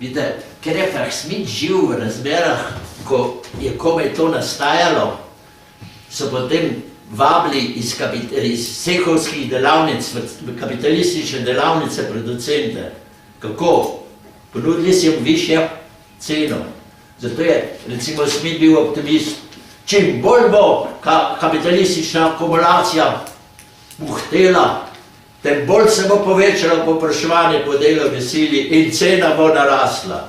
Vidite, ker je pa Smith živ v razmerah, ko je komaj to nastajalo, so potem vabili iz cehovskih delavnic v kapitalistične delavnice producente. Kako? Ponudili si jim višjo ceno. Zato je, recimo, Smith bil optimist. Čim bolj bo kapitalistična akumulacija buhtela, tem bolj se bo povečalo povpraševanje po delovni sili in cena bo narasla.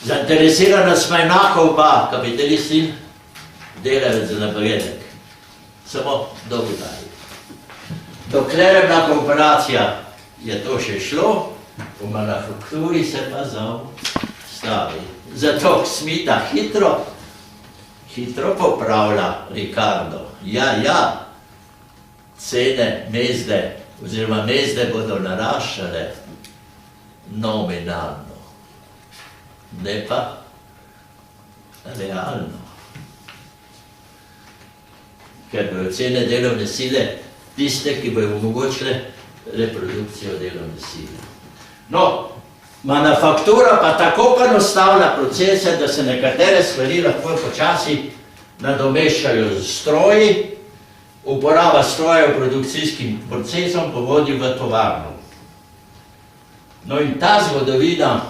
Zainteresirana smo enako oba, kapitalist in delavec za napredek. Samo dolgodaj. Dokler je bila kooperacija, je to še šlo, v manufakturi se pa zaustavi. Zato Smitha hitro popravlja Ricardo. Ja, cene mezde, oziroma mezde bodo naraščale nominalno, ne pa realno. Ker bojo cene delovne sile tiste, ki bojo omogočile reprodukcijo delovne sile. No, manufaktura pa tako poenostavlja procese, da se nekatere stvari lahko počasi nadomeščajo z stroji, uporaba strojev produkcijskim procesom povodi v tovarno. No in ta zgodovina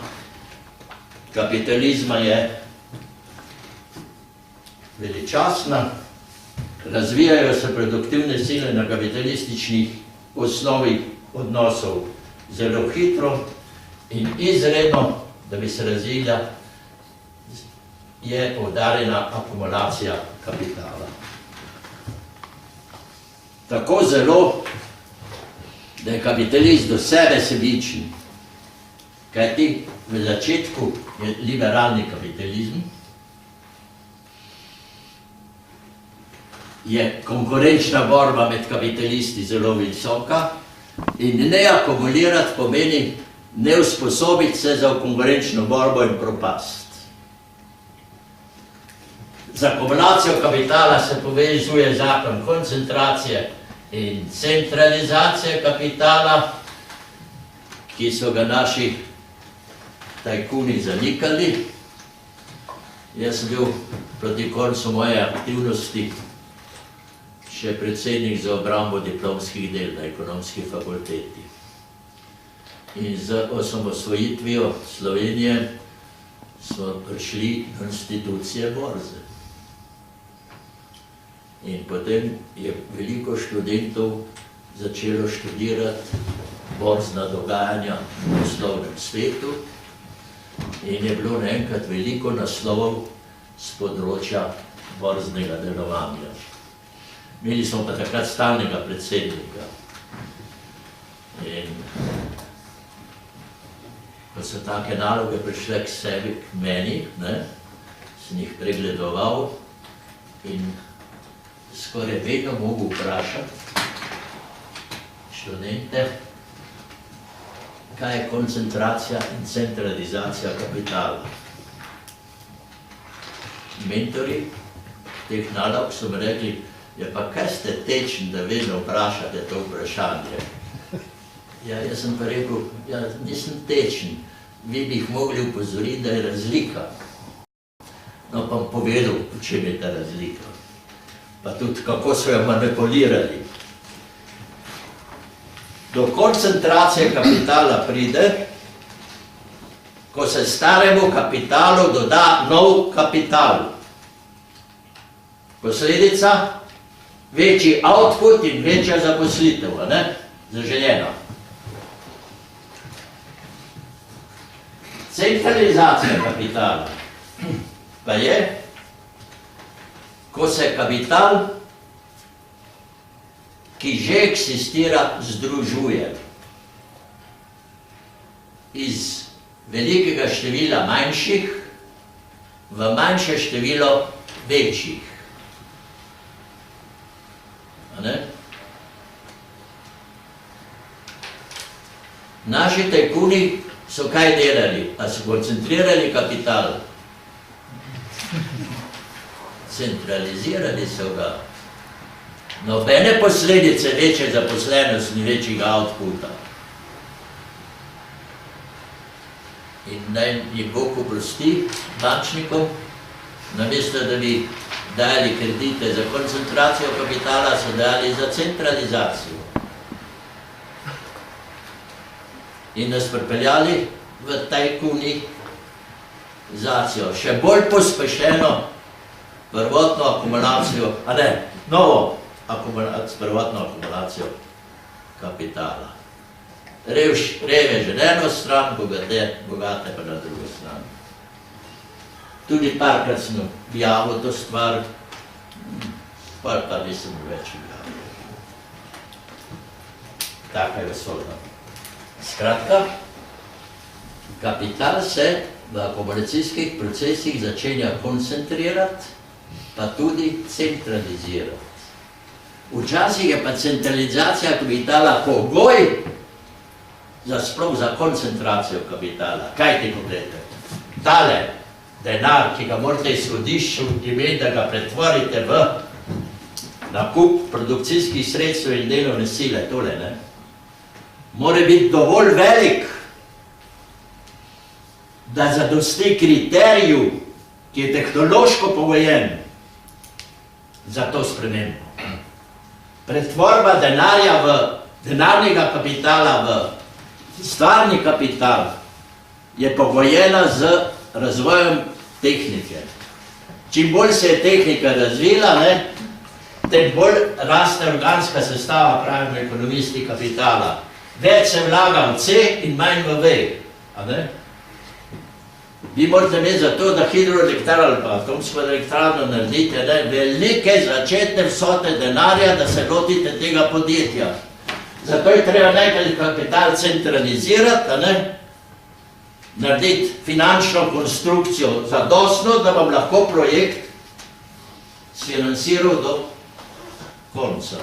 kapitalizma je veličastna, razvijajo se produktivne sile na kapitalističnih osnovih odnosov zelo hitro in izredno, da bi se razvila, je poudarjena akumulacija kapitala. Tako zelo, da je kapitalist do sebe sebičen, kajti v začetku je liberalni kapitalizem, je konkurenčna borba med kapitalisti zelo visoka in ne akumulirati pomeni ne usposobiti se za konkurenčno borbo in propast. Z akumulacijo kapitala se povezuje zakon koncentracije in centralizacije kapitala, ki so ga naši tajkuni zanikali. Jaz sem bil proti koncu moje aktivnosti še predsednik za obrambo diplomskih del na ekonomski fakulteti. In z osamosvojitvijo Slovenije smo prišli do institucije borze. In potem je veliko študentov začelo študirati borzna dogajanja v poslovnem svetu in je bilo naenkrat veliko naslovov z področja borznega delovanja. Imeli smo pa takrat stalnega predsednika. In ko so take naloge prišle k sebi, k meni, sem jih pregledoval in skoraj vedno mogu vprašati študente, kaj je koncentracija in centralizacija kapitala. Mentori teh nalog so mi rekli, ja pa kaj ste tečni, da vedno vprašate to vprašanje? Ja, jaz sem pa rekel, ja, nisem tečen, vi bi jih mogli upozoriti, da je razlika. No, pa povedal, v čem je ta razlika. Pa tudi, kako so jo manipulirali. Do koncentracije kapitala pride, ko se staremu kapitalu doda nov kapital. Posledica, večji output in večja zaposlitev, a ne? Zaželjeno. Centralizacija kapitala pa je, ko se kapital, ki že eksistira, združuje iz velikega števila manjših v manjše število večjih. Naši tajkuni so kaj delali? A so koncentrirali kapital? Centralizirali so ga. Nobene posledice večje zaposlenosti, večjega outputa. In naj jih Bog oprosti bančnikom, namesto da bi dali kredite za koncentracijo kapitala, so dali za centralizacijo. In nas pripeljali v tajkunizacijo, še bolj pospešeno prvotno akumulacijo, a ne, novo prvotno akumulacijo kapitala. Reveže na eno stran, bogate pa na drugo stran. Tudi parkrat sem objavil to stvar, pa nisem več objavil. Taka je usoda. Skratka, kapital se v akumulacijskih procesih začenja koncentrirati, pa tudi centralizirati. Včasih je pa centralizacija kapitala pogoj sploh za koncentracijo kapitala. Kaj ti pogledate? Tale denar, ki ga morate izhodišču imeti, da ga pretvorite v nakup produkcijskih sredstev in delovne sile, tole, ne? Mora biti dovolj velik, da zadosti kriteriju, ki je tehnološko pogojen za to spremembo. Pretvorba denarnega kapitala v stvarni kapital je pogojena z razvojem tehnike. Čim bolj se je tehnika razvila, tem bolj raste organska sestava, pravimo ekonomisti, kapitala. Več se vlaga v C in manj v V. Vi morate imeti za to, da hidroelektrarno ali pa atomsko elektrarno naredite velike začetne vsote denarja, da se lotite tega podjetja. Zato je treba najprej kapital centralizirati, narediti finančno konstrukcijo zadostno, da vam lahko projekt sfinanciral do konca.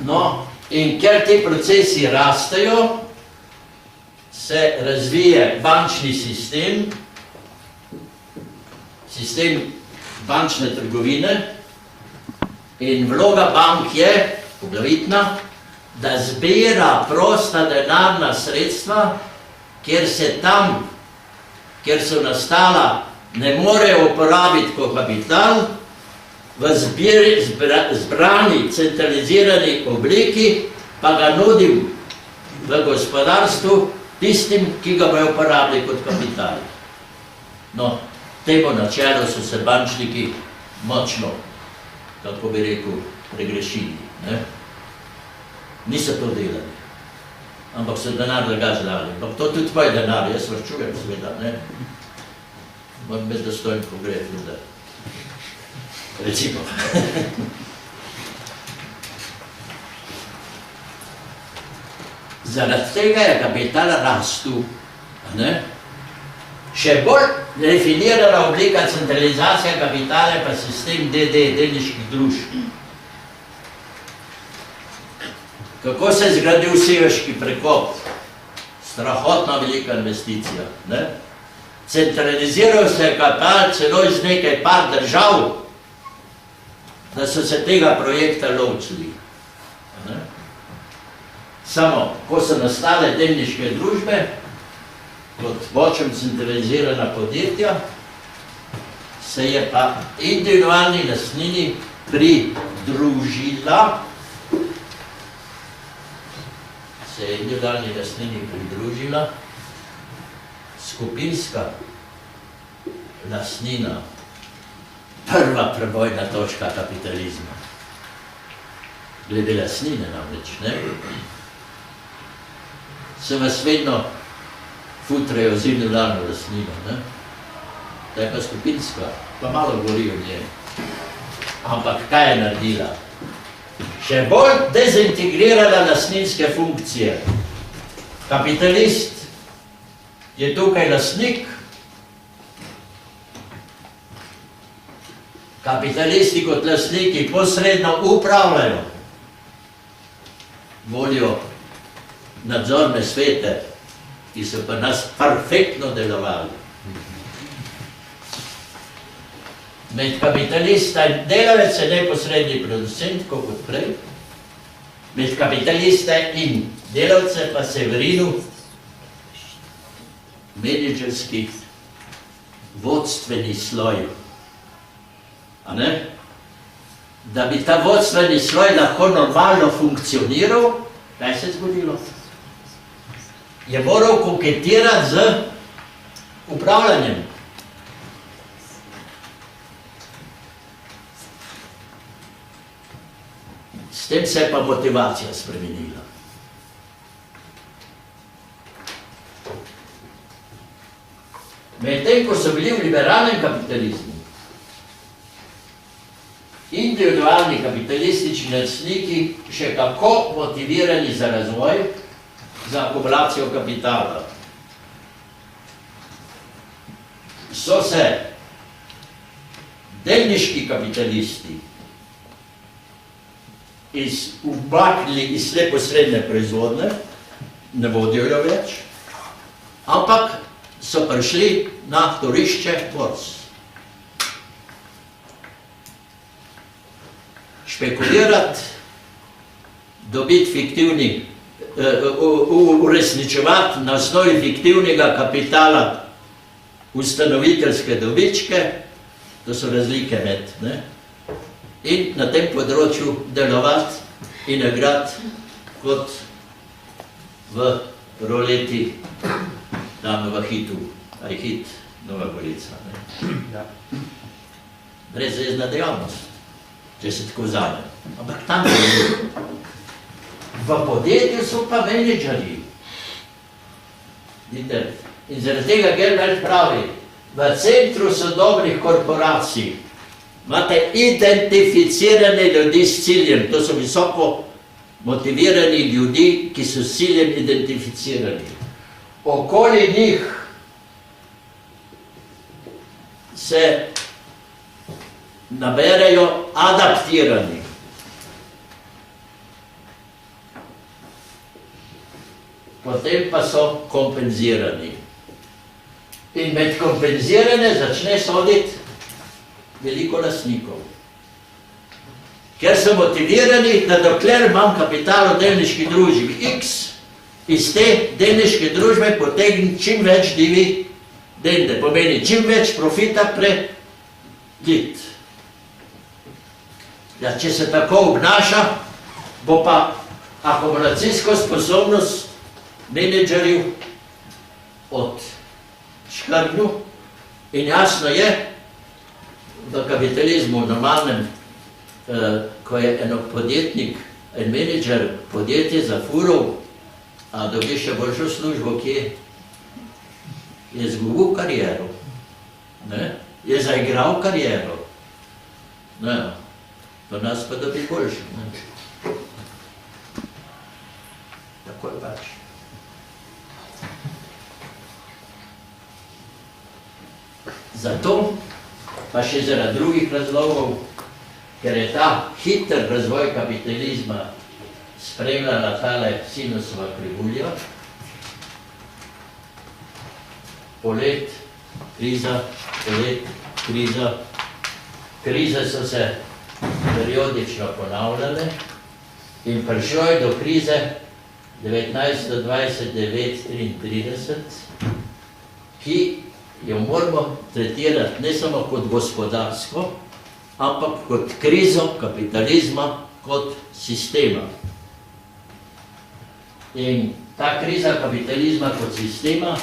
No, in ker ti procesi rastejo, se razvije bančni sistem, sistem bančne trgovine in vloga bank je poglavitna, da zbira prosta denarna sredstva, kjer se tam, kjer so nastala, ne morejo uporabiti kot kapital, v zbrani, centralizirani obliki, pa ga nudim v gospodarstvu tistim, ki ga bojo uporabili kot kapital. No, temu načelu so se bančniki močno, kako bi rekel, pregrešili. Niso to delali, ampak so denar zagazljali. Ampak to tudi tvoj denar, jaz vrčujem seveda, moram biti dostojen pogled ljudi. Recimo. Zaradi tega je kapital rastel. Še bolj definirana oblika centralizacije kapitala je pa sistem DD, delniških družb. Kako se je zgradil Severški prekop? Strahotna velika investicija. Ne? Centraliziral se je kapital celo iz nekaj par držav, da so se tega projekta lovčili. Ne? Samo, ko so nastale delniške družbe, kot močno centralizirana podjetja, se je pa individualni lastnini pridružila skupinska lastnina, prva prebojna točka kapitalizma. Glede lastnine namreč, ne? Se vas vedno futrejo z individualno lastnino, ne? To je pa skupinska, pa malo govori o njej. Ampak kaj je naredila? Še bolj dezintegrirala lastninske funkcije. Kapitalist je tukaj lastnik, kapitalisti kot lastniki posredno upravljajo, volijo nadzorne svete, ki so pa nas perfektno delovali. Med kapitalista in delavec je neposredni producent, kot prej. Med kapitalista in delavce pa se je vrinil menedžerski vodstveni sloj. A ne? Da bi ta vodstveni sloj lahko normalno funkcioniral, kaj se je zgodilo? Je moral koketirati z upravljanjem. S tem se je pa motivacija spremenila. Medtem, ko so bili v liberalnem kapitalizmu individualni kapitalistični lastniki še kako motivirani za razvoj, za akumulacijo kapitala, so se delniški kapitalisti umaknili iz neposredne proizvodne, ne vodijo jo več, ampak so prišli na torišče borz. Špekulirati, dobiti fiktivni, uresničevati na osnovi fiktivnega kapitala ustanoviteljske dobičke, to so razlike med, ne? In na tem področju delovati in igrati kot v roleti tam v hitu, a je hit Nova Gorica. Brezvezna dejavnost, če se tako vzame. Ampak tam je. V podjetju so pa menedžerji. In zaradi tega Gerber pravi, v centru sodobnih korporacij imate identificirane ljudi s ciljem, to so visoko motivirani ljudi, ki so s ciljem identificirani. Okoli njih se naberejo adaptirani. Potem pa so kompenzirani. In med kompenzirane začne soditi veliko lastnikov. Ker so motivirani, da dokler imam kapital v delniški družbi X, iz te delniške družbe potegni čim več dividende, pomeni čim več profita preliti. Ja, če se tako obnaša, bo pa akumulacijsko sposobnost menedžerjev odškrgnil in jasno je, v kapitalizmu, v normalnem, ko je eno podjetnik, en menedžer podjetje zafuril, a dobi še boljšo službo, kje je izgubil kariero, je zaigral kariero, pa nas pa dobi boljšo. Tako je pač. Zato, pa še zaradi drugih razlogov, ker je ta hiter razvoj kapitalizma spremljala tale sinusova krivulja, polet, kriza, krize so se periodično ponavljale in prišlo je do krize 1920-1933, ki jo moramo tretirati ne samo kot gospodarsko, ampak kot krizo kapitalizma, kot sistema. In ta kriza kapitalizma kot sistema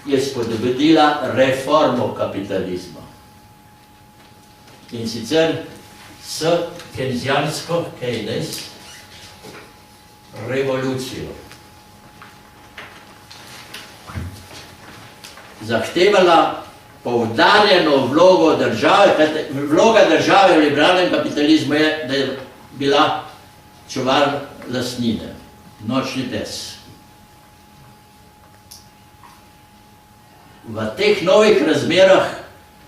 je spodbudila reformo kapitalizma. In sicer s keynesijansko Keynes revolucijo. Zahtevala poudarjeno vlogo države, vloga države v liberalnem kapitalizmu je, da je bila čuvar lastnine, nočni pes. V teh novih razmerah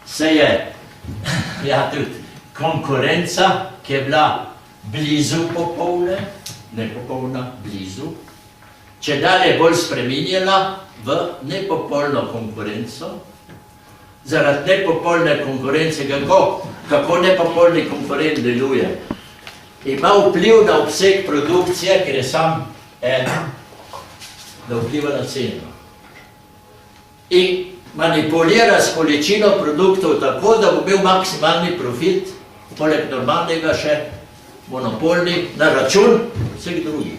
se je tudi konkurenca, ki je bila blizu popolne, ne popolna, blizu, če dalje bolj spreminjala v nepopolno konkurenco. Zaradi nepopolne konkurence, kako nepopolni konkurent deluje, ima vpliv na obseg produkcije, ker je sam eden, da vpliva na ceno. In manipulira s količino produktov tako, da bo bil maksimalni profit, poleg normalnega še monopolni, na račun vseh drugih.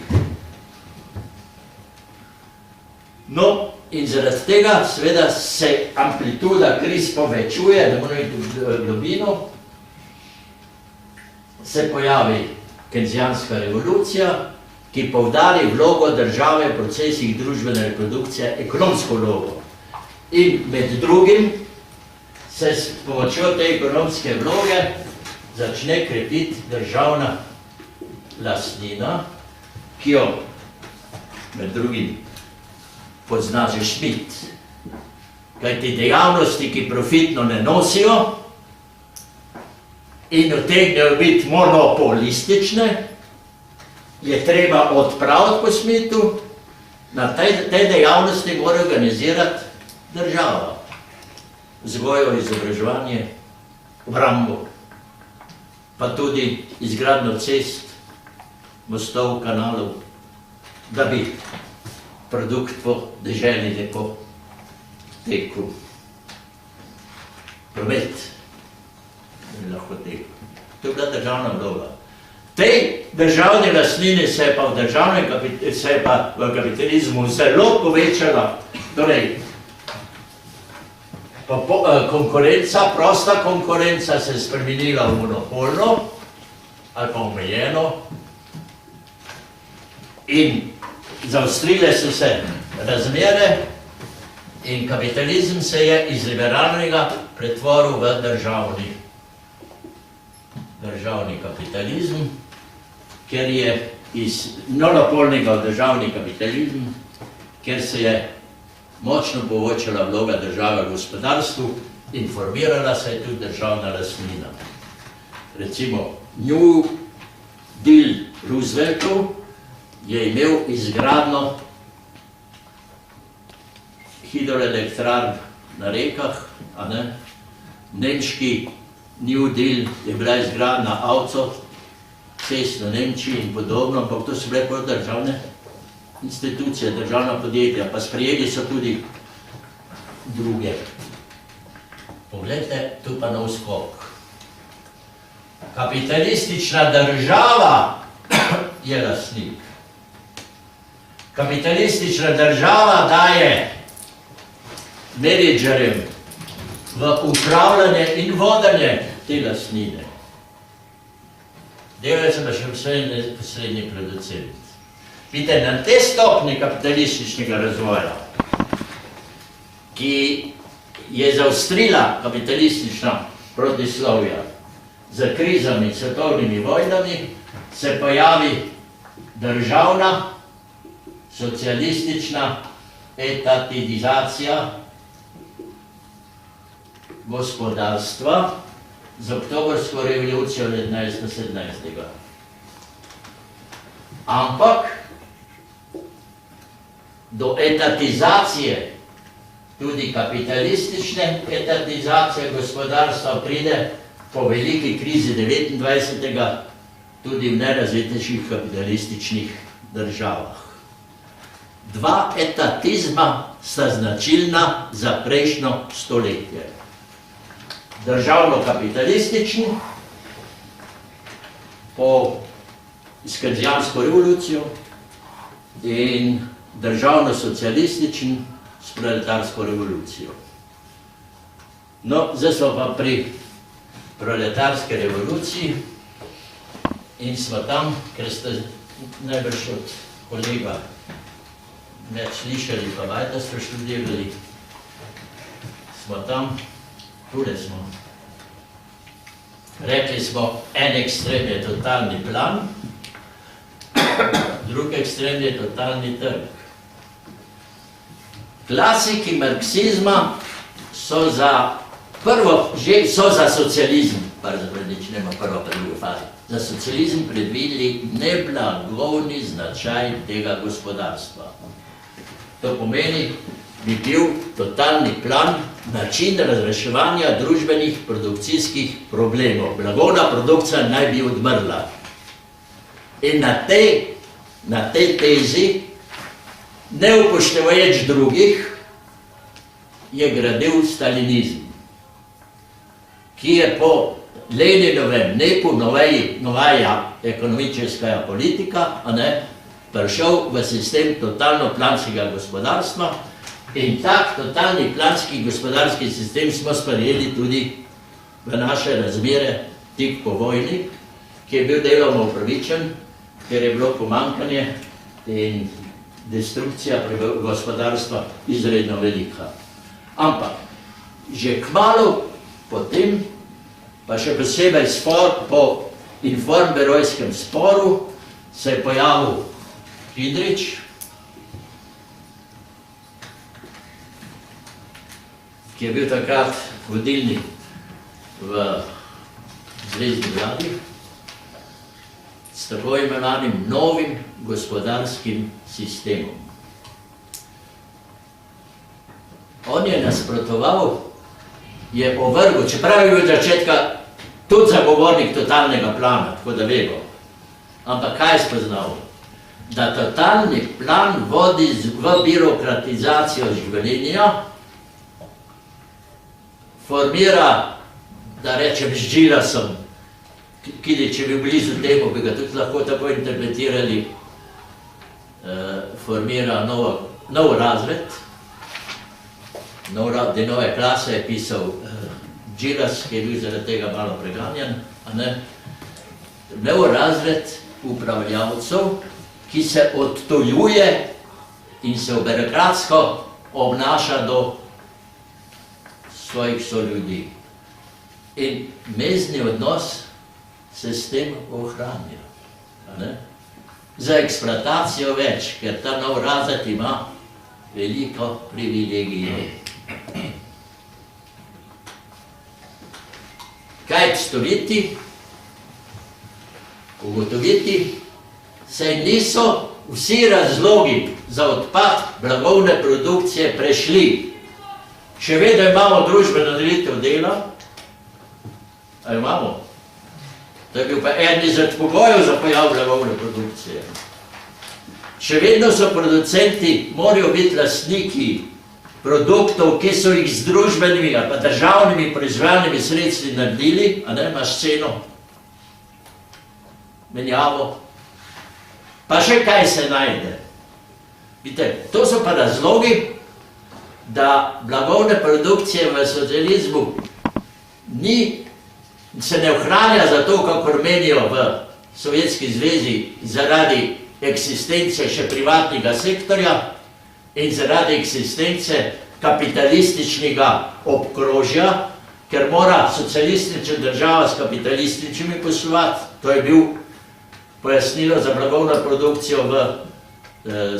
No, in zaradi tega seveda se amplituda kriz povečuje, da moramo iti v globino, se pojavi keynesijanska revolucija, ki poudari vlogo države v procesih družbene reprodukcije, ekonomsko vlogo. In med drugim se s pomočjo te ekonomske vloge začne krepiti državna lastnina, ki jo med drugim pozna že Schmidt. Kajti dejavnosti, ki profitno ne nosijo in utegnejo biti monopolistične, je treba odpraviti po Schmidtu, na te dejavnosti mora organizirati država. Vzgojo, izobraževanje, obrambo, pa tudi izgradnjo cest, mostov, kanalov, da bi produkt po deželi lepo tekel. Promet bi lahko tekel. To je bila državna vloga. Tej državni lastnini se je pa v kapitalizmu zelo povečala, torej konkurenca, prosta konkurenca se je spremenila v monopolno ali pa omejeno in zaostrile so se razmere in kapitalizem se je iz liberalnega pretvoril v državni kapitalizem, ker je iz monopolnega v državni kapitalizem, ker se je močno povečala vloga države v gospodarstvu in formirala se je tudi državna lastnina. Recimo, New Deal Rooseveltov je imel izgradnjo hidroelektrarn na rekah, nemški New Deal je bila izgradnja avtocest v Nemčiji in podobno, ampak to so bile prav državne institucije, državna podjetja, pa sprejeli so tudi druge. Poglejte, tu pa nov skok. Kapitalistična država je lastnik. Kapitalistična država daje menedžerjem v upravljanje in vodanje te lastnine. Delajo se pa še posrednji producent. Vidite, na te stopni kapitalističnega razvoja, ki je zaostrila kapitalistična protislovja z krizami, svetovnimi vojnami, se pojavi državna, socialistična etatizacija gospodarstva z oktobrsko revolucijo 1917. Ampak do etatizacije, tudi kapitalistične etatizacije gospodarstva pride po veliki krizi 29. tudi v najrazvitejših kapitalističnih državah. Dva etatizma sta značilna za prejšnjo stoletje. Državno-kapitalistični po skrzijansko revolucijo in državno-socialistični s proletarsko revolucijo. No, zdaj smo pa pri proletarske revoluciji in smo tam, ker ste najbrž od kolega več slišali, pa vajta ste študirali, smo tam, tule smo. Rekli smo, en ekstrem je totalni plan, drugi ekstrem je totalni trg. Klasiki marksizma so za prvo, že so za socializem, nema prvo pa drugo fazi, za socializem predvideli neblagovni značaj tega gospodarstva. To pomeni, bi bil totalni plan, način razreševanja družbenih produkcijskih problemov. Blagovna produkcija naj bi odmrla. In na tej tezi, ne upoštevajoč drugih, je gradil stalinizem, ki je po Leninovem nepu novaja ekonomičnega politika, prišel v sistem totalno-planskega gospodarstva in tak totalni planski gospodarski sistem smo sprejeli tudi v naše razmere tik po vojni, ki je bil delovno upravičen, ker je bilo pomanjkanje in destrukcija gospodarstva izredno velika. Ampak že kmalu potem, pa še posebej po informberojskem sporu, se je pojavil Kidrič, ki je bil takrat vodilni v zvezni vladi, s tako imenovanim novim gospodarskim sistemom. On je nasprotoval, je ovrgel, čeprav je bil od začetka tudi zagovornik totalnega plana, tako da vemo. Ampak kaj je spoznal? Da totalni plan vodi v birokratizacijo življenja, formira, da rečem, z Džilasom, ki če bi blizu temu, bi ga tudi lahko tako interpretirali, formira nov razred, te nove klase je pisal Džilas, ki je bil zaradi tega malo preganjan, nov razred upravljavcev, ki se odtuljuje in se birokratsko obnaša do svojih soljudi. In mezni odnos se s tem ohranja. Za eksploatacijo več, ker ta nov razred ima veliko privilegijev. Kaj storiti? Ugotoviti, saj niso vsi razlogi za odpad blagovne produkcije prešli. Še vedno imamo družbeno delitev dela, a imamo? To je bil pa eden izmed pogojev za pojav blagovne produkcije. Še vedno so producenti, morajo biti lastniki produktov, ki so jih z družbenimi ali pa državnimi proizvajalnimi sredstvi naredili, imaš ceno, menjavo, pa še kaj se najde. Vidite, to so pa razlogi, da blagovne produkcije v socializmu se ne ohranja zato, kakor menijo v Sovjetski zvezi, zaradi eksistence še privatnega sektorja in zaradi eksistence kapitalističnega obkrožja, ker mora socialistična država s kapitalističnimi poslovati. To je bil pojasnilo za blagovno produkcijo v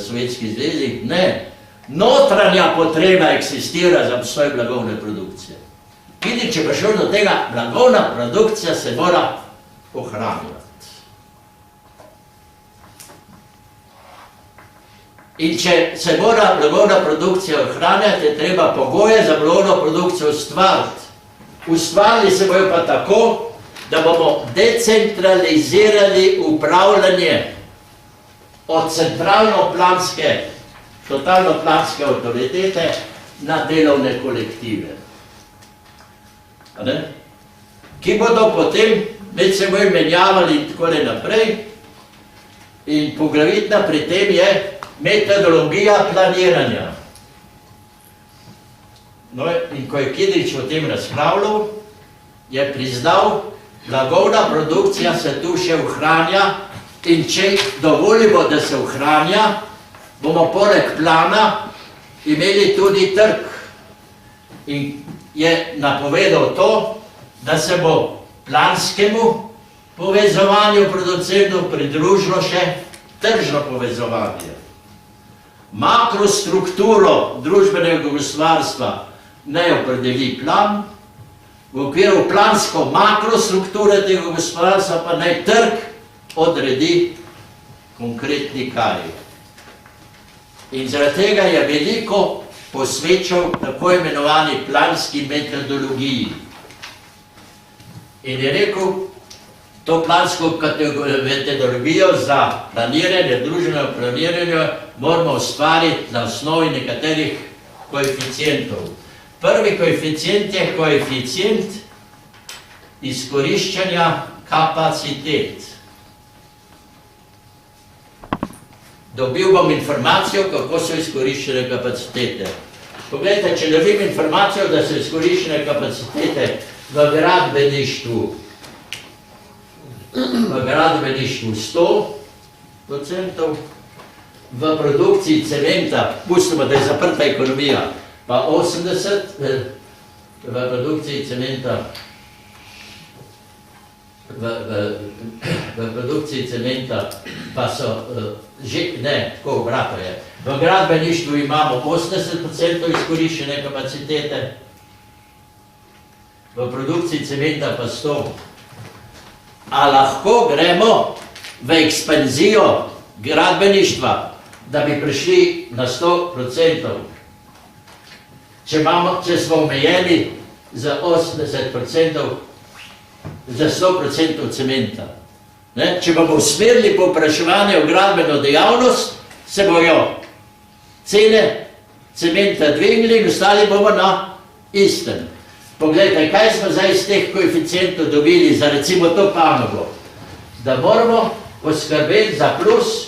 Sovjetski zvezi. Ne, notranja potreba eksistira za obstoj blagovne produkcije. Tudi, če bo šel do tega, blagovna produkcija se mora ohranjati. In če se mora blagovna produkcija ohranjati, je treba pogoje za blagovno produkcijo ustvariti. Ustvarili se bojo pa tako, da bomo decentralizirali upravljanje od centralno-planske, totalno-planske avtoritete na delovne kolektive. Ki bodo potem med seboj menjavali in tako naprej. In poglavitna pri tem je metodologija planiranja. No, in ko je Kidrič o tem razpravljal, je priznal, blagovna produkcija se tu še ohranja in če dovolimo, da se ohranja, bomo poleg plana imeli tudi trg. In je napovedal to, da se bo planskemu povezovanju producentov pridružilo še tržno povezovanje. Makrostrukturo družbenega gospodarstva naj opredeli plan, v okviru plansko makrostrukture tega gospodarstva pa naj trg odredi konkretni kaj. In zaradi tega je veliko posvečal tako imenovani planski metodologiji. In je rekel, to plansko metodologijo za planiranje, družbenega planiranja moramo ustvariti na osnovi nekaterih koeficientov. Prvi koeficient je koeficient izkoriščanja kapacitet. Dobil bom informacijo, kako so izkoriščene kapacitete. Poglejte, če dobim informacijo, da so izkoriščene kapacitete v gradbeništvu 100%, v produkciji cementa, pustimo, da je zaprta ekonomija, pa 80%, v produkciji cementa pa so že, ne, tako obrato je. V gradbeništvu imamo 80% izkoriščene kapacitete, v produkciji cementa pa 100%. A lahko gremo v ekspanzijo gradbeništva, da bi prišli na 100%? Če smo omejeni za 80%, za 100% cementa. Če bomo usmerili povpraševanje v gradbeno dejavnost, se bojo cene cementa dvignili in ostali bomo na istem. Poglejte, kaj smo zdaj iz teh koeficientov dobili za recimo to panogo? Da moramo poskrbeti za plus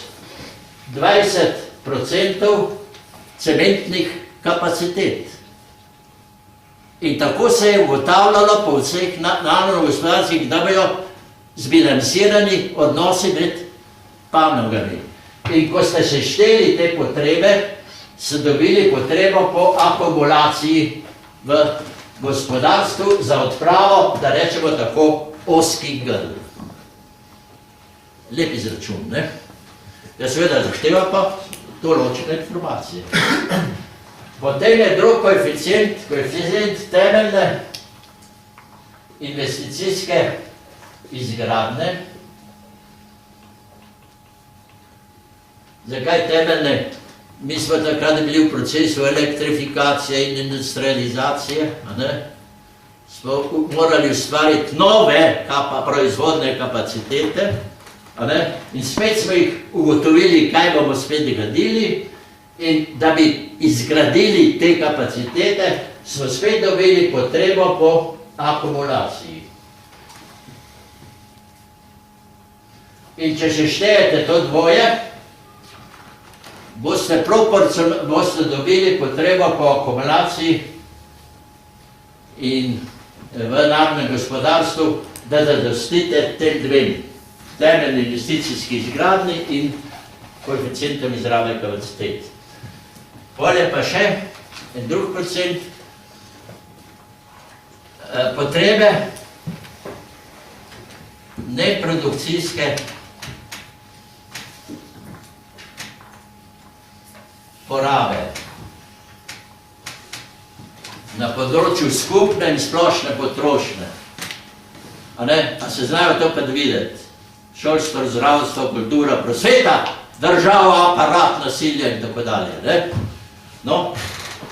20% cementnih kapacitet. In tako se je ugotavljalo po vseh narodno-gospodarskih, da bojo zbilansirani odnosi med panogami. In ko ste sešteli te potrebe, so dobili potrebo po akumulaciji v gospodarstvu za odpravo, da rečemo tako, ozkih grl. Lep izračun, ne? Ja, seveda zahteva pa določene informacije. Potem je drug koeficient temeljne investicijske izgradnje. Zakaj temeljne? Mi smo takrat bili v procesu elektrifikacije in industrializacije, smo morali ustvariti nove proizvodne kapacitete in spet smo jih ugotovili, kaj bomo spet gradili, in da bi izgradili te kapacitete, smo spet dobili potrebo po akumulaciji. In če še štejete to dvoje, boste dobili potrebo po akumulaciji in v narodnem gospodarstvu, da zadostite tem dvem, temeljni investicijski izgradnji in koeficientom izrabe kapacitet. Potem pa še en drug procent potrebe neprodukcijske porabe. Na področju skupne in splošne potrošnje. A se znajo to predvideti? Šolstvo, zdravstvo, kultura, prosveta, država, aparat, nasilje in tako dalje. Ne? No,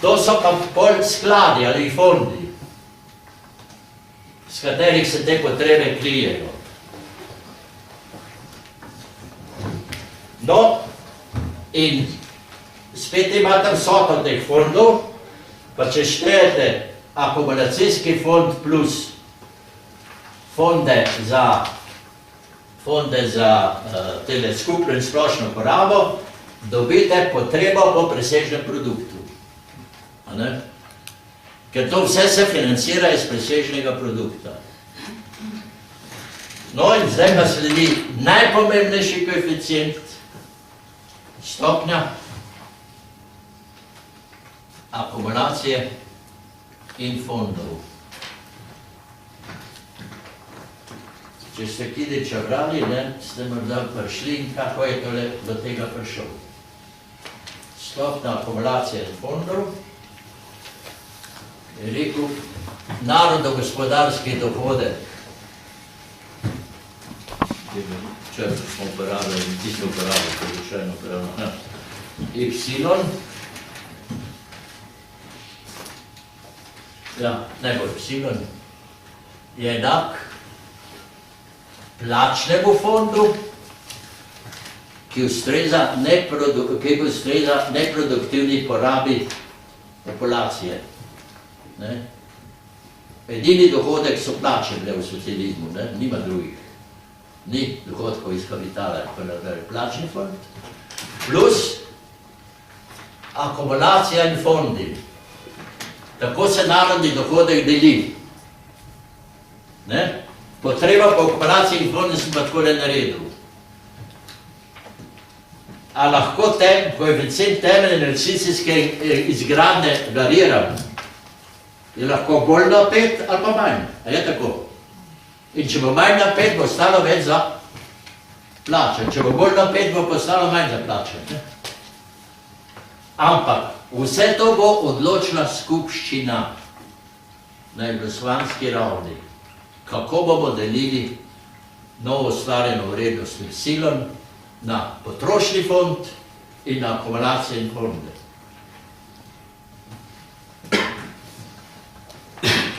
to so pa pol skladi ali fondi, s katerih se te potrebe krijejo. No, in spet imate vsoto teh fondov, pa če štejete akumulacijski fond plus fonde za tele skupno in splošno porabo, dobite potrebo po presežnem produktu. Ker to vse se financira iz presežnega produkta. No in zdaj pa sledi najpomembnejši koeficient, stopnja akumulacije in fondov. Če ste Kidiča brali, ste morda prišli in kako je tole do tega prišel. Stopnja akumulacije in fondov je rekel narodno-gospodarski dohodek. Če smo uporabljali, tisto uporabljali, poručajno uporabljali. Y, najbolj Y, je enak plačnemu fondu, ki ustreza neproduktivni porabi populacije. Edini dohodek so plače bile v socializmu, nima drugih. Ni dohodkov iz kapitala, plačni fond, plus akumulacija in fondi. Tako se narodni dohodek deli. Potreba po akumulaciji in fondi sem pa takole naredil. A lahko koeficient temeljne investicijske izgradnje variram? Je lahko bolj napet ali pa manj? A je tako? In če bo manj napet, bo ostalo več za plače. Če bo bolj napet, bo postalo manj za plače. Ampak vse to bo odločila skupščina na jugoslovanski ravni. Kako bomo delili novo ustvarjeno vrednost med silom na potrošni fond in na akumulacije in fonde.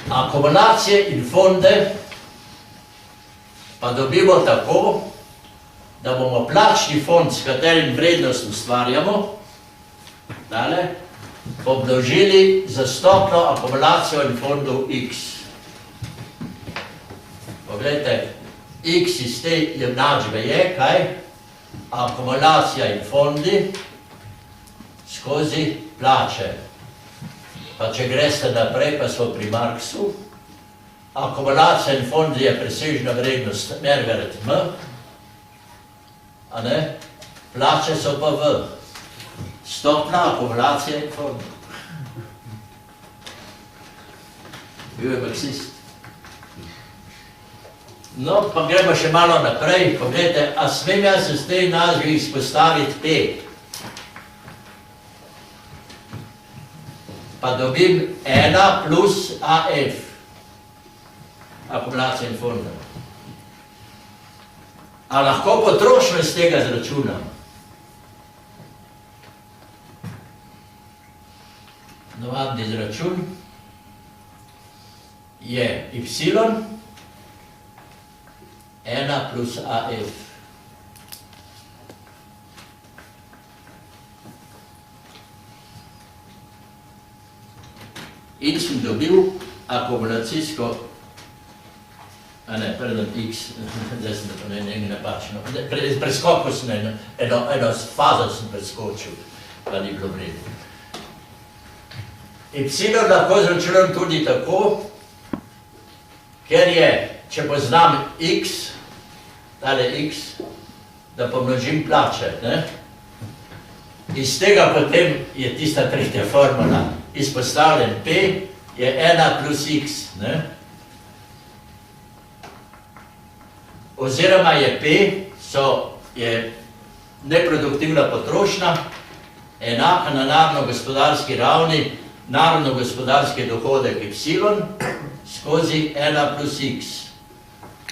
Akumulacije in fonde pa dobimo tako, da bomo plačni fond, s katerim vrednost ustvarjamo, obložili za stopno akumulacijo in fondov X. Poglejte, X iz te enačbe je, kaj? Akumulacija in fondi skozi plače. Pa če greste naprej, pa smo pri Marksu, akumulacija in fondi je presežna vrednost Mergaret M, plače so pa V. Stopna akumulacija in fondi. Bil je marksist. No, pa gremo še malo naprej. Pogledajte, a smem jaz z tej nazivi izpostaviti P? Pa dobim 1 plus AF. Akumulacija in fonda. A lahko potrošnjo iz tega zračunam? Navadni izračun je Y 1 plus AF. In sem dobil akumulacijsko, X, zdaj sem to nekaj napačno, preskokil sem eno fazo sem preskočil, pa ni bilo vredno. Y lahko zračunam tudi tako, ker je, če poznam X, da pomnožim plače, iz tega potem je tista tretja formula, izpostavljen P je 1 plus X, oziroma je P, je neproduktivna potrošnja, enaka na narodno-gospodarski ravni narodno-gospodarski dohodek Y skozi 1 plus X.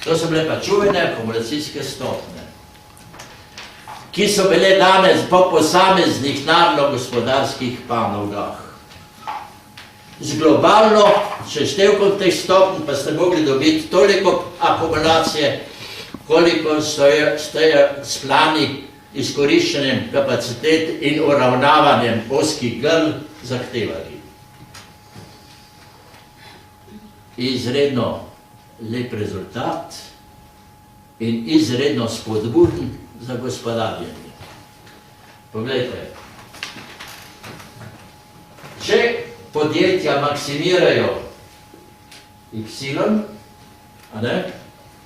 To so bile pa čuvene akumulacijske stopnje, ki so bile danes po posameznih narodno-gospodarskih panogah. Z globalno seštevkom teh stopenj pa ste mogli dobiti toliko akumulacije, koliko ste s plani izkoriščenjem kapacitet in uravnavanjem ozkih grl zahtevali. Izredno lep rezultat in izredno spodbuden za gospodarjenje. Poglejte, če podjetja maksimirajo Y,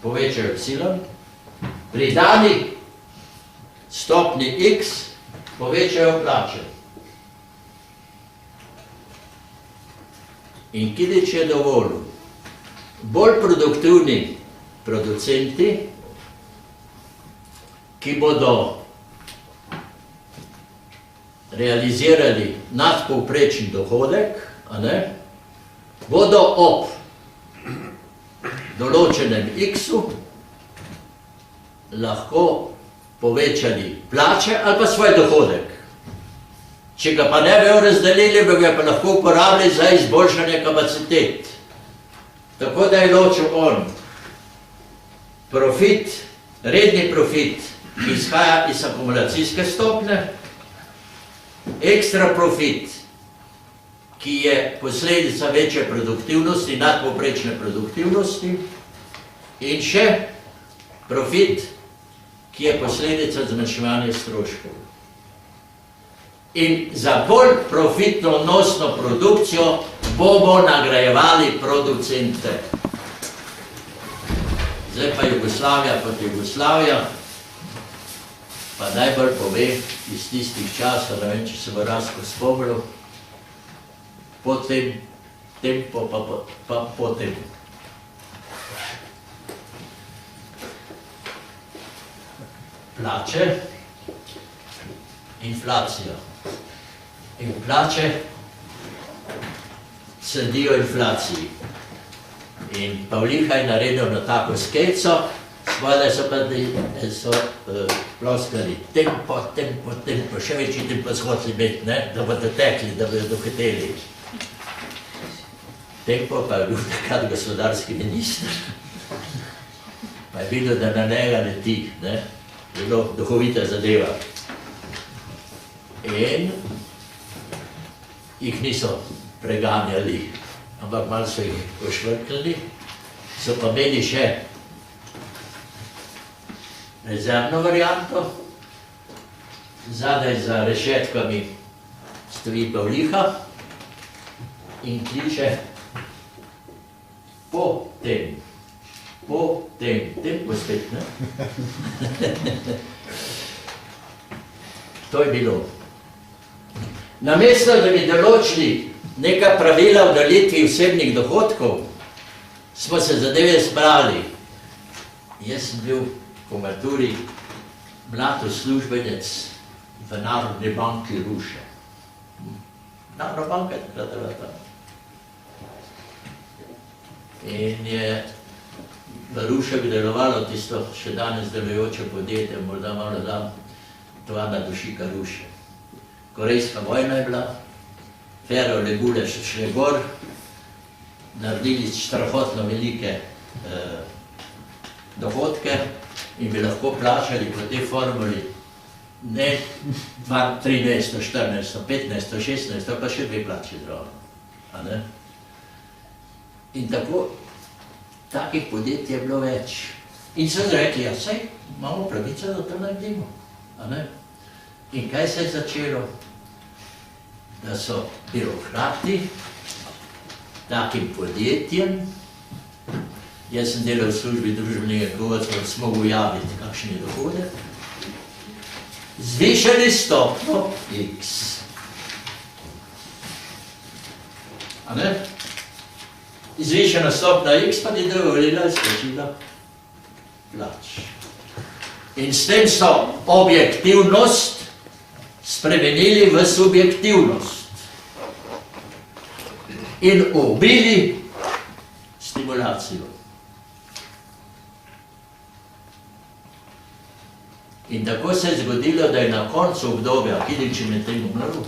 povečajo Y, pri dani stopni X povečajo plače. In Kidič je dovolil, bolj produktivni producenti, ki bodo realizirali nadpovprečni dohodek, bodo ob določenem X-u lahko povečali plače ali pa svoj dohodek. Če ga pa ne bi razdelili, bi ga pa lahko uporabili za izboljšanje kapacitet. Tako da je ločil on profit, redni profit, ki izhaja iz akumulacijske stopnje, ekstra profit, ki je posledica večje produktivnosti, nadpovprečne produktivnosti, in še profit, ki je posledica zmanjševanja stroškov. In za bolj profitno nosno produkcijo bomo nagrajevali producente. Zdaj pa Jugoslavija kot Jugoslavija, pa najbolj pove iz tistih časov, ne vem, če se bo Rasko spomnil, potem tempo pa potem. Plače, inflacija. In plače sledijo inflaciji. In Pavliha je naredil na tako skejco, spodaj so pa ploskali tempo, tempo, tempo, še večji tempo shotli imeti, da bodo tekli, da bodo dohiteli. Tempo pa je bil takrat gospodarski minister. Pa je videl, da na njega leti, zelo duhovita zadeva. In jih niso preganjali, ampak malo so jih pošvrkljali, so pa imeli še rezervno varianto, zadaj za rešetkami stoji Pavliha in kliče potem, tempo spet, To je bilo. Namesto, da bi določili neka pravila o delitvi osebnih dohodkov, smo se zadeve spravili. Jaz sem bil po maturi mlad uslužbenec v Narodni banki Ruše. Narodna banka je takrat bila tam. In je v Rušah delovalo tisto še danes delujoče podjetje, morda malo dan, Tovana Dušika Ruše. Korejska vojna je bila, Fero Legule še šle gor, naredili strahotno velike dohodke in bi lahko plačali po tej formuli ne 13, 14, 15, 16, pa še 2 plači zraven. In tako, takih podjetij je bilo več. In so rekli, ja, sej, imamo pravico, da to naredimo. In kaj se je začelo? Da so birokrati takim podjetjem, jaz sem delal v službi družbenega govorca, smo ujaviti, kakšen je dohodek, zvišali stopno X. Zvišana stopna X pa ti dovolila izplačila plač. In s tem so objektivnost spremenili v subjektivnost. in ubili stimulacijo. In tako se je zgodilo, da je na koncu obdobja, Kidrič je med tem umrl,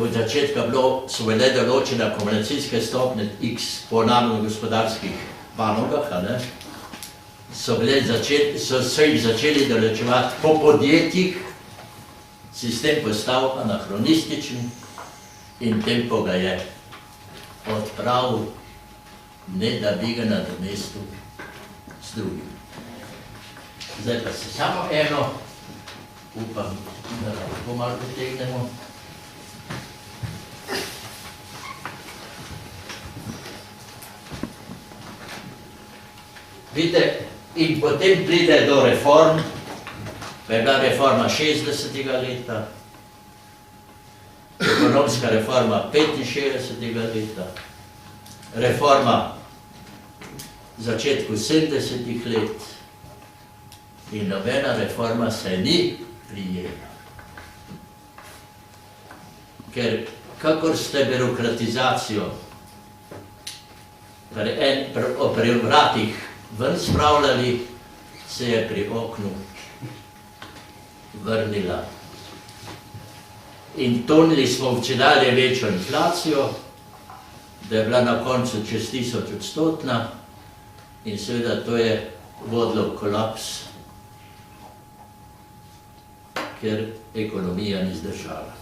od začetka so bile določene akumulacijske stopnje X po naravno gospodarskih panogah, so se jih začeli določevati po podjetjih, sistem postal anahronističen in tempo ga je odpravil, ne da bi ga nadomestil z drugim. Zdaj pa se samo eno, upam, da lahko malo potegnemo. Vidite, in potem pride do reform, pa je bila reforma 60. leta, ekonomska reforma 65. leta, reforma v začetku 70. let in nobena reforma se ni prijela. Ker kakor ste birokratizacijo pri vratih ven spravljali, se je pri oknu vrnila. In tonili smo v čedalje večjo inflacijo, da je bila na koncu čez 1000% in seveda to je vodilo v kolaps, ker ekonomija ni zdržala.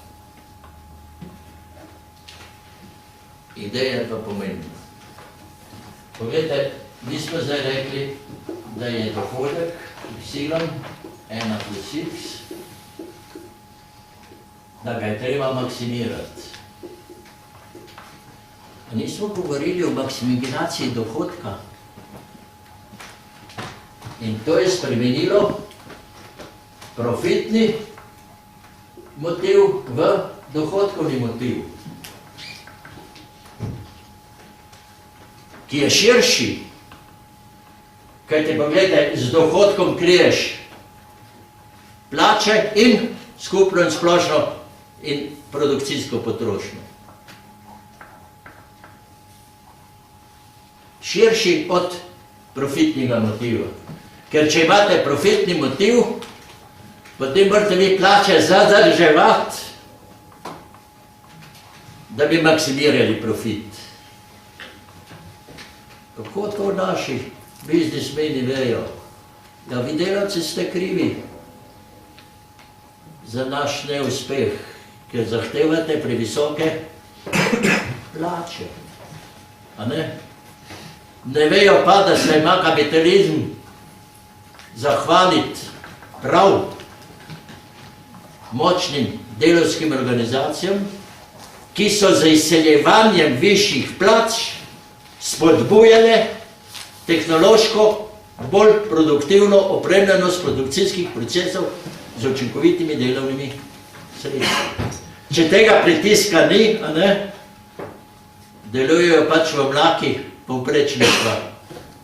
Ideja je pa pomembna. Poglejte, mi smo zdaj rekli, da je dohodek y, 1 plus x, da ga je treba maksimirati. Nismo govorili o maksimizaciji dohodka. In to je spremenilo profitni motiv v dohodkovni motiv, ki je širši. Kajte, pogledajte, z dohodkom kriješ plače in skupno in splošno in produkcijsko potrošnjo. Širši od profitnega motiva. Ker če imate profitni motiv, potem morate vi plače zadrževati, da bi maksimirali profit. Kako to naši biznismeni vejo? Ja, vi delavci ste krivi za naš neuspeh, ker zahtevate previsoke plače. A ne? Ne vejo pa, da se ima kapitalizm zahvaliti prav močnim delavskim organizacijam, ki so z izseljevanjem višjih plač spodbujale tehnološko bolj produktivno opremljenost produkcijskih procesov z učinkovitimi delovnimi sredstvi. Če tega pritiska ni, delujejo pač v mlaki povprečništva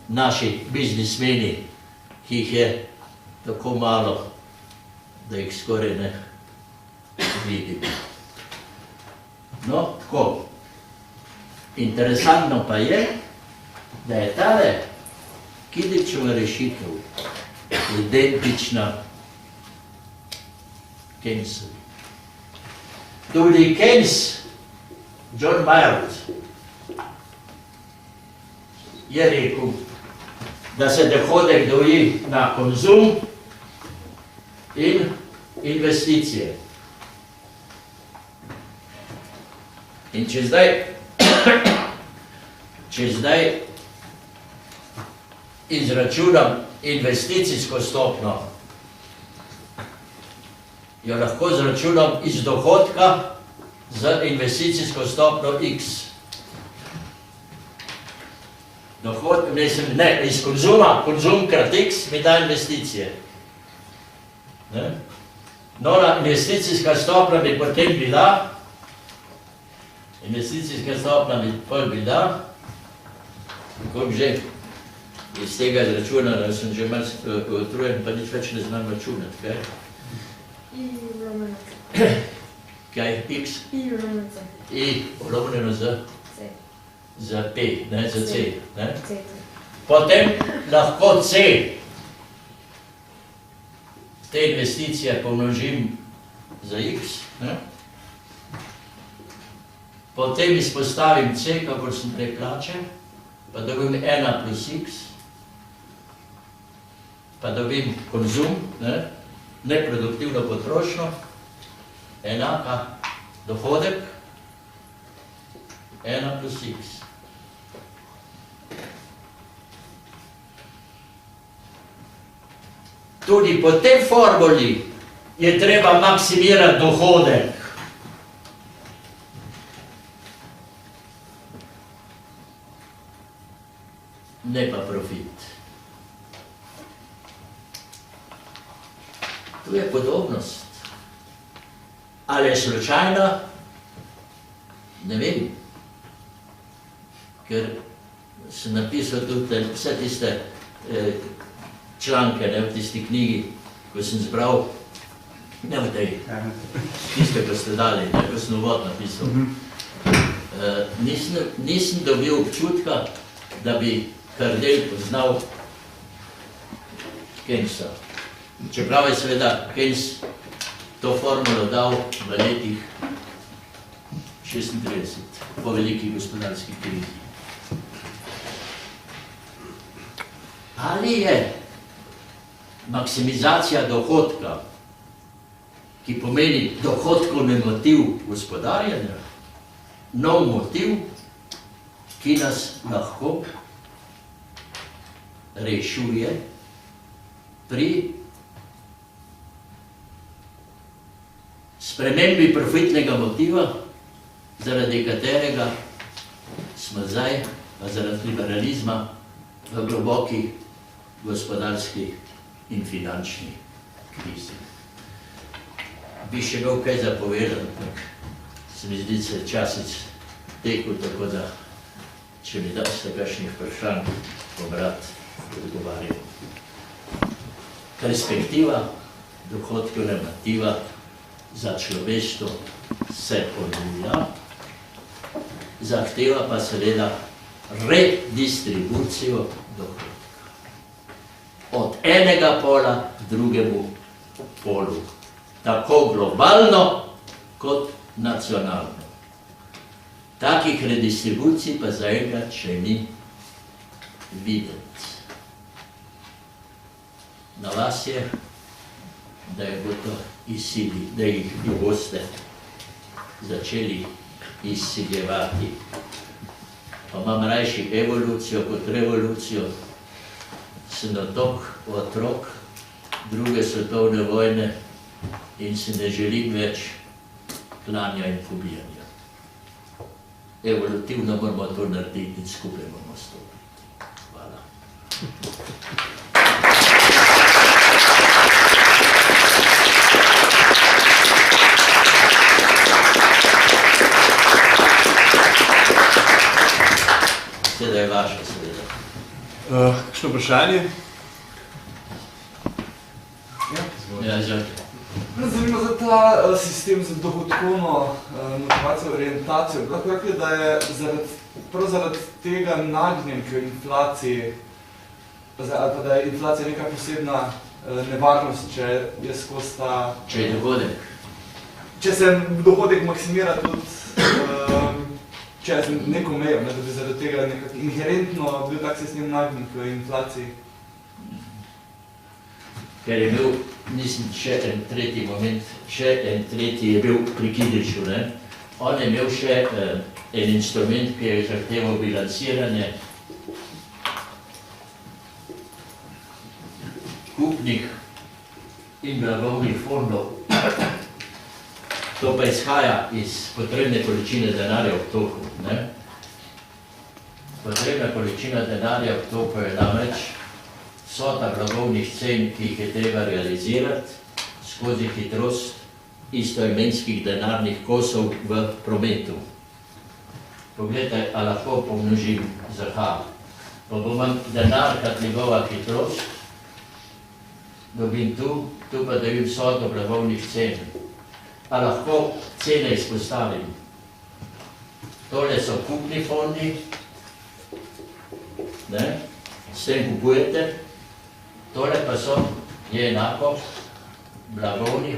naši biznismeni, ki jih je tako malo, da jih skoraj ne vidimo. No, tako. Interesantno pa je, da je tale Kidričeva rešitev identična Keynesovi. Tudi Keynes, John Maynard, je rekel, da se dohodek deli na konzum in investicije. In če zdaj izračunam investicijsko stopnjo, jo lahko izračunam iz dohodka z investicijsko stopnjo X. Ne, iz konzuma, konzum krat X mi da investicije. No, investicijska stopnja bi potem bila, investicijska stopnja bi potem bila, kako že iz tega izračuna, da sem že malo utrujen, pa nič več ne znam računati, kaj? Kaj je x? I ravno C. I olovljeno z C. P, ne za C. Ne? C. Potem lahko C te investicije pomnožim za x. Ne? Potem izpostavim C, kakor sem prej plačal, pa dobim 1 plus x, pa dobim konzum, neproduktivno potrošnjo, enaka dohodek, 1 plus x. Tudi po tej formuli je treba maksimirati dohodek. Ne pa profit. Tu je podobnost. Ali je slučajna? Ne vem. Ker sem napisal tudi vse tiste članke v tisti knjigi, ko sem zbral, ne v tej, tiste, ko ste dali, ko sem uvod napisal. Nisem dobil občutka, da bi Kardel poznal Keynesa. Čeprav je seveda Keynes to formulo dal v letih 36, po veliki gospodarski krizi. Ali je maksimizacija dohodka, ki pomeni dohodkovni motiv gospodarjenja, nov motiv, ki nas lahko rešuje pri spremembi profitnega motiva, zaradi katerega smo zdaj, pa zaradi liberalizma, v globoki gospodarski in finančni krizi. Bi še imel kaj zapovedati, ampak se mi zdi, se časic tekel, tako da, če mi daste kakšnih vprašanj, bom rad odgovarjal. Perspektiva dohodkovnega motiva za človeštvo se ponuja, zahteva pa seveda redistribucijo dohodka. Od enega pola k drugemu polu. Tako globalno kot nacionalno. Takih redistribucij pa zaenkrat še ni videti. Na vas je, da je bo to izsili, da jih boste začeli izsiljevati. Pa imam rajši evolucijo kot revolucijo. Sem otrok druge svetovne vojne in si ne želim več klanja in pobijanja. Evolutivno moramo to narediti in skupaj bomo stopiti. Hvala. Sedaj je vaša, seveda. Kakšno vprašanje? Ja, izvolite. Zanima za ta sistem za dohodkovno motivacijo, orientacijo. Lahko rekli, da je prav zaradi tega nagnjen k inflaciji, ali pa da je inflacija neka posebna nevarnost, če je skozi ta... Če je dohodek. Če se dohodek maksimira tudi čez neko mejo, da bi zaradi tega nekako inherentno bil tak sistem nagnjen k inflaciji. Ker je bil, nisem še en tretji moment, še en tretji je bil pri Kidriču, ne? On je imel še en instrument, ki je zahteval bilanciranje kupnih in blagovnih fondov. To pa izhaja iz potrebne količine denarja v toku, ne? Potrebna količina denarja v toku je namreč vsota blagovnih cen, ki jih je treba realizirati skozi hitrost istoimenskih denarnih kosov v prometu. Poglejte, a lahko pomnožim za H. Pa bom denar kot njegova hitrost, dobim tu pa dobim vsoto blagovnih cen. a lahko cene izpostavim. Tole so kupni fondi, ne, s tem kupujete, tole pa je enako blagovni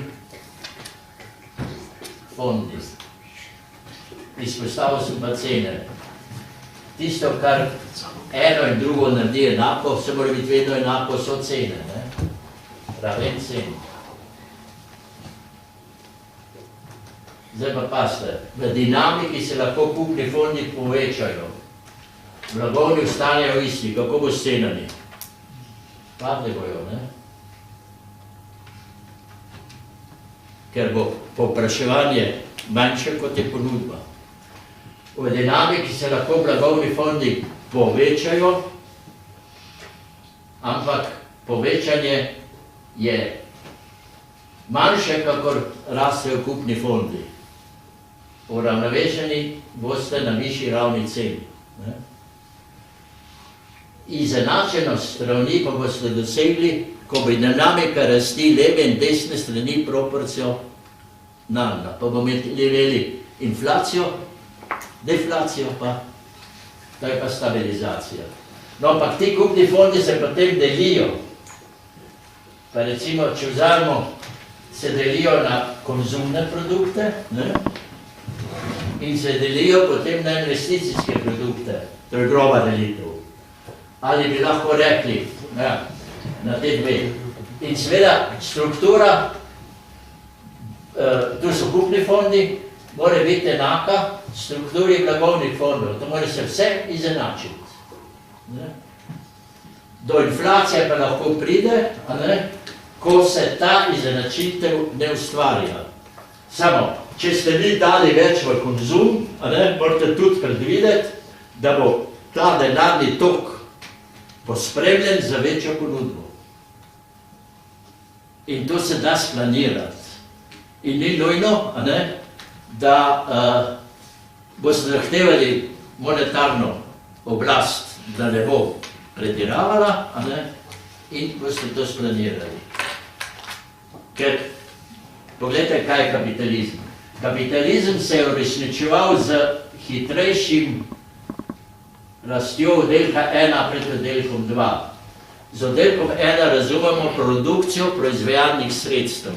fondi. Izpostavil sem pa cene. Tisto, kar eno in drugo naredi enako, se mora biti vedno enako, so cene, ne? Raven cen. Zdaj pa paste, v dinamiki se lahko kupni fondi povečajo. Blagovni ostanejo isti, kako bo s cenami? Padle bojo, ne? Ker bo povpraševanje manjše, kot je ponudba. V dinamiki se lahko blagovni fondi povečajo, ampak povečanje je manjše, kakor rastejo kupni fondi. Uravnovešeni boste na višji ravni cen. Izenačenost ravni pa boste dosegli, ko bi dinamika rasti leve in desne strani proporcionalna. Pa bomo imeli inflacijo, deflacijo pa, to je pa stabilizacija. No, ampak ti kupni fondi se potem delijo. Pa recimo, če vzamemo, se delijo na konzumne produkte, ne? In se delijo potem na investicijske produkte. To je groba delitev. Ali bi lahko rekli, ja, na te dve. In seveda struktura, tu so kupni fondi, mora biti enaka strukturi blagovnih fondov. To mora se vse izenačiti. Do inflacije pa lahko pride, ko se ta izenačitev ne ustvarja. Samo, če ste vi dali več v konzum, morate tudi predvideti, da bo ta denarni tok pospremljen za večjo ponudbo. In to se da splanirati. In ni nujno, da boste zahtevali monetarno oblast, da ne bo pretiravala, in boste to splanirali. Ker, pogledajte, kaj je kapitalizem. Kapitalizem se je uresničeval z hitrejšim rastjo oddelka 1 pred oddelkom 2. Z oddelkom 1 razumemo produkcijo proizvajalnih sredstev.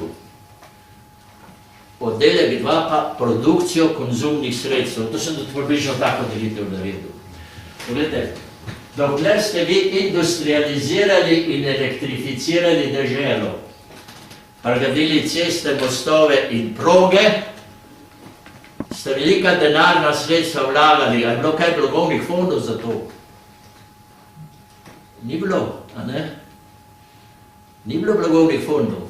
Oddelek 2 pa produkcijo konzumnih sredstev. To sem tudi približno tako delitev naredil. Pogledajte, dokler ste vi industrializirali in elektrificirali deželo, pregradili ceste, mostove in proge, ste velika denarna sredstva vlagali. A je bilo kaj blagovnih fondov za to? Ni bilo, Ni bilo blagovnih fondov.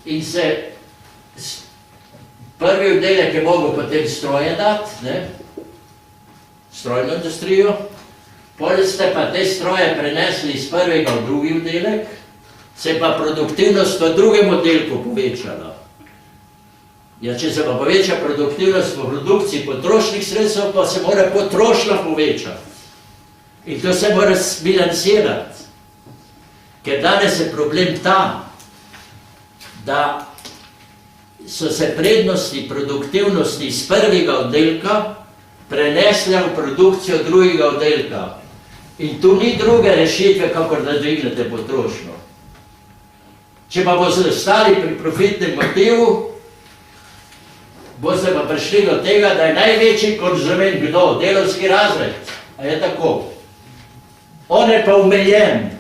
In se prvi oddelek je mogel potem stroje dati, strojno industrijo, potem ste pa te stroje prenesli iz prvega v drugi oddelek, se pa produktivnost v drugem oddelku povečala. Ja, če se pa poveča produktivnost v produkciji potrošnih sredstev, pa se mora potrošnja povečati. In to se mora bilancirati. Ker danes je problem ta, da so se prednosti produktivnosti iz prvega oddelka prenesle v produkcijo drugega oddelka. In tu ni druge rešitve, kakor da dvignete potrošnjo. Če pa boste ostali pri profitnem motivu, boste pa prišli do tega, da je največji konzument kdo? Delavski razred. A je tako? On je pa omejen.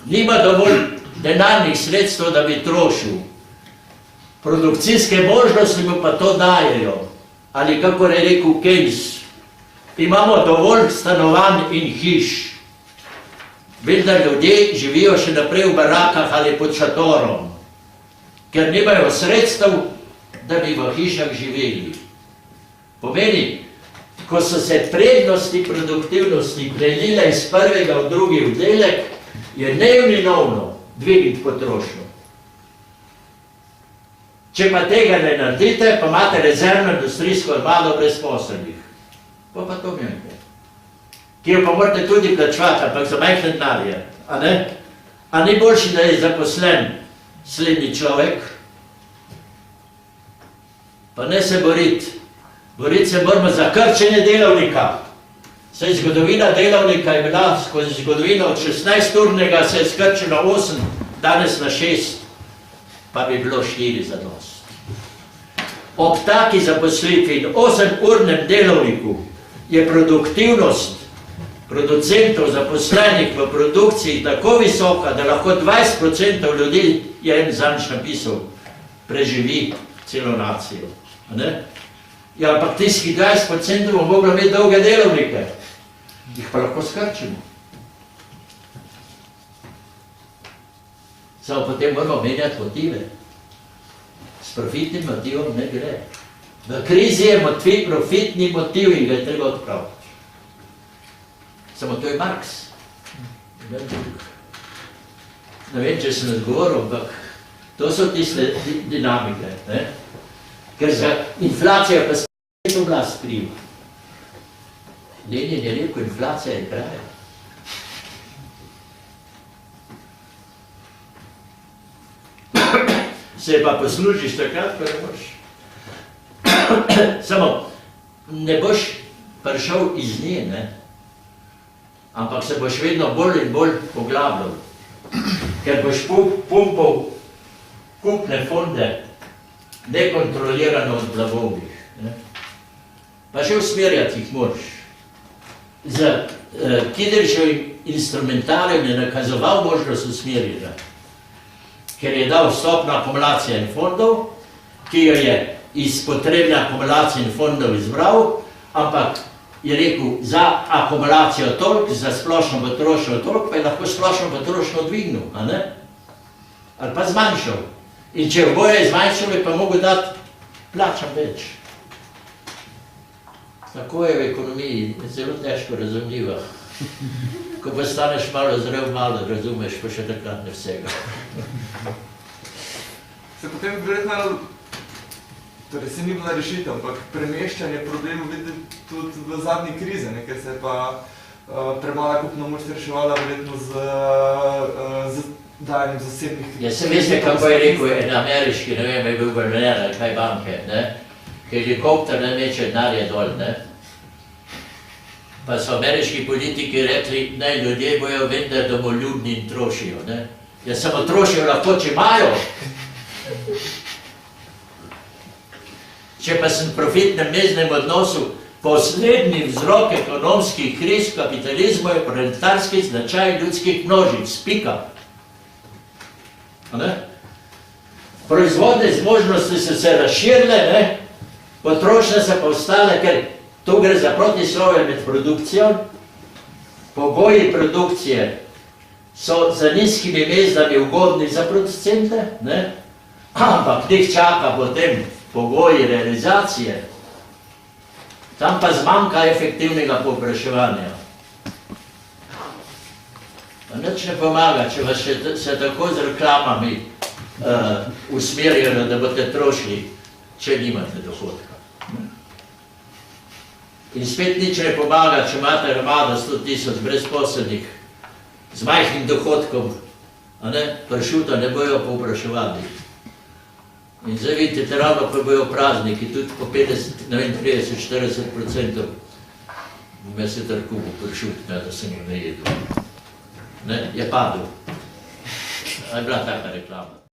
Nima dovolj denarnih sredstev, da bi trošil. Produkcijske možnosti mu pa to dajejo. Ali kakor je rekel Keynes, imamo dovolj stanovanj in hiš. Vendar ljudje živijo še naprej v barakah ali pod šatorom, ker nimajo sredstev, da bi v hišah živeli. Pomeni, ko so se prednosti produktivnosti prelile iz prvega v drugi oddelek, je neminovno dvigniti potrošnjo. Če pa tega ne naredite, pa imate rezervno industrijsko armado brezposelnih. Pa to vemte. Ki jo pa morate tudi plačevati, ampak za majhne denarje. A ni boljši, da je zaposlen slednji človek, pa ne se boriti. Boriti se moramo za krčenje delavnika. Saj zgodovina delavnika je bila skozi zgodovino od 16-urnega se je skrčilo 8, danes na 6, pa bi bilo 4 za dost. Ob taki zaposlitvi in 8-urnem delovniku je produktivnost producentov zaposlenih v produkciji tako visoka, da lahko 20% ljudi, je en zanj napisal, preživi celo nacijo. Ja, ampak tistih 20% bomo mogli imeti dolge delovnike, jih pa lahko skrčimo. Samo potem moramo menjati motive. S profitnim motivom ne gre. V krizi je profitni motiv in ga je treba odpraviti. Samo to je Marx. Ne vem, če sem odgovoril, ampak to so tiste dinamike. Ker za inflacijo pa spet oblast kriva. Lenin je rekel, inflacija je kraja. Se pa poslužiš takrat, ko ne boš. Samo, ne boš prišel iz nje, ne? Ampak se boš vedno bolj in bolj poglabljal. Ker boš pumpal kupne fonde nekontrolirano od blagovnih. Pa še usmerjati jih moraš. Z Kidričevim instrumentarijem je nakazoval možnost usmerjanja, ker je dal stopno akumulacije in fondov, ki jo je iz potrebne akumulacije in fondov izbral, ampak je rekel, za akumulacijo toliko, za splošno potrošnjo toliko, pa je lahko splošno potrošnjo dvignil, a ne? Ali pa zmanjšal. In če oboje je zmanjšal, je pa mogel dati plačam več. Tako je v ekonomiji, zelo težko razumljivo. Ko pa staneš malo zrel, malo razumeš, pa še takrat ne vsega. Se potem verjetno, torej se ni bila rešitev, ampak premeščanje problemov vidi tudi v zadnji krizi, ker se je pa premala kupna moč reševala verjetno z dajanjem zasebnih kreditov. Ja, se veste, kako je rekel en ameriški, ne vem, je bil guverner ali kaj banke, helikopter ne meče denarja dol, pa so ameriški politiki rekli, naj ljudje bojo vendar domoljubni in trošijo, ja, samo trošijo lahko, če imajo. Če pa sem v profitnem meznem odnosu, poslednji vzrok ekonomskih kriz v kapitalizmu je proletarski značaj ljudskih množic, pika. Proizvodne zmožnosti so se razširile, potrošnje so pa ostale, ker tu gre za protislovje med produkcijo, pogoji produkcije so za nizkimi mezdami ugodni za producente, ampak njih čaka potem pogoji realizacije, tam pa zmanjka efektivnega povpraševanja. Nič ne pomaga, če vas se tako z reklamami usmerjajo, da boste trošili, če nimate dohodka. In spet nič ne pomaga, če imate armado 100 000 brezposelnih z majhnim dohodkom, pršuta ne bojo povpraševali. In zdaj vidite, ravno ko bojo prazniki, tudi po 50, ne vem, 30-40% bom se trkubo pršut, da sem jo ne jedel. Je padel. Je bila taka reklama.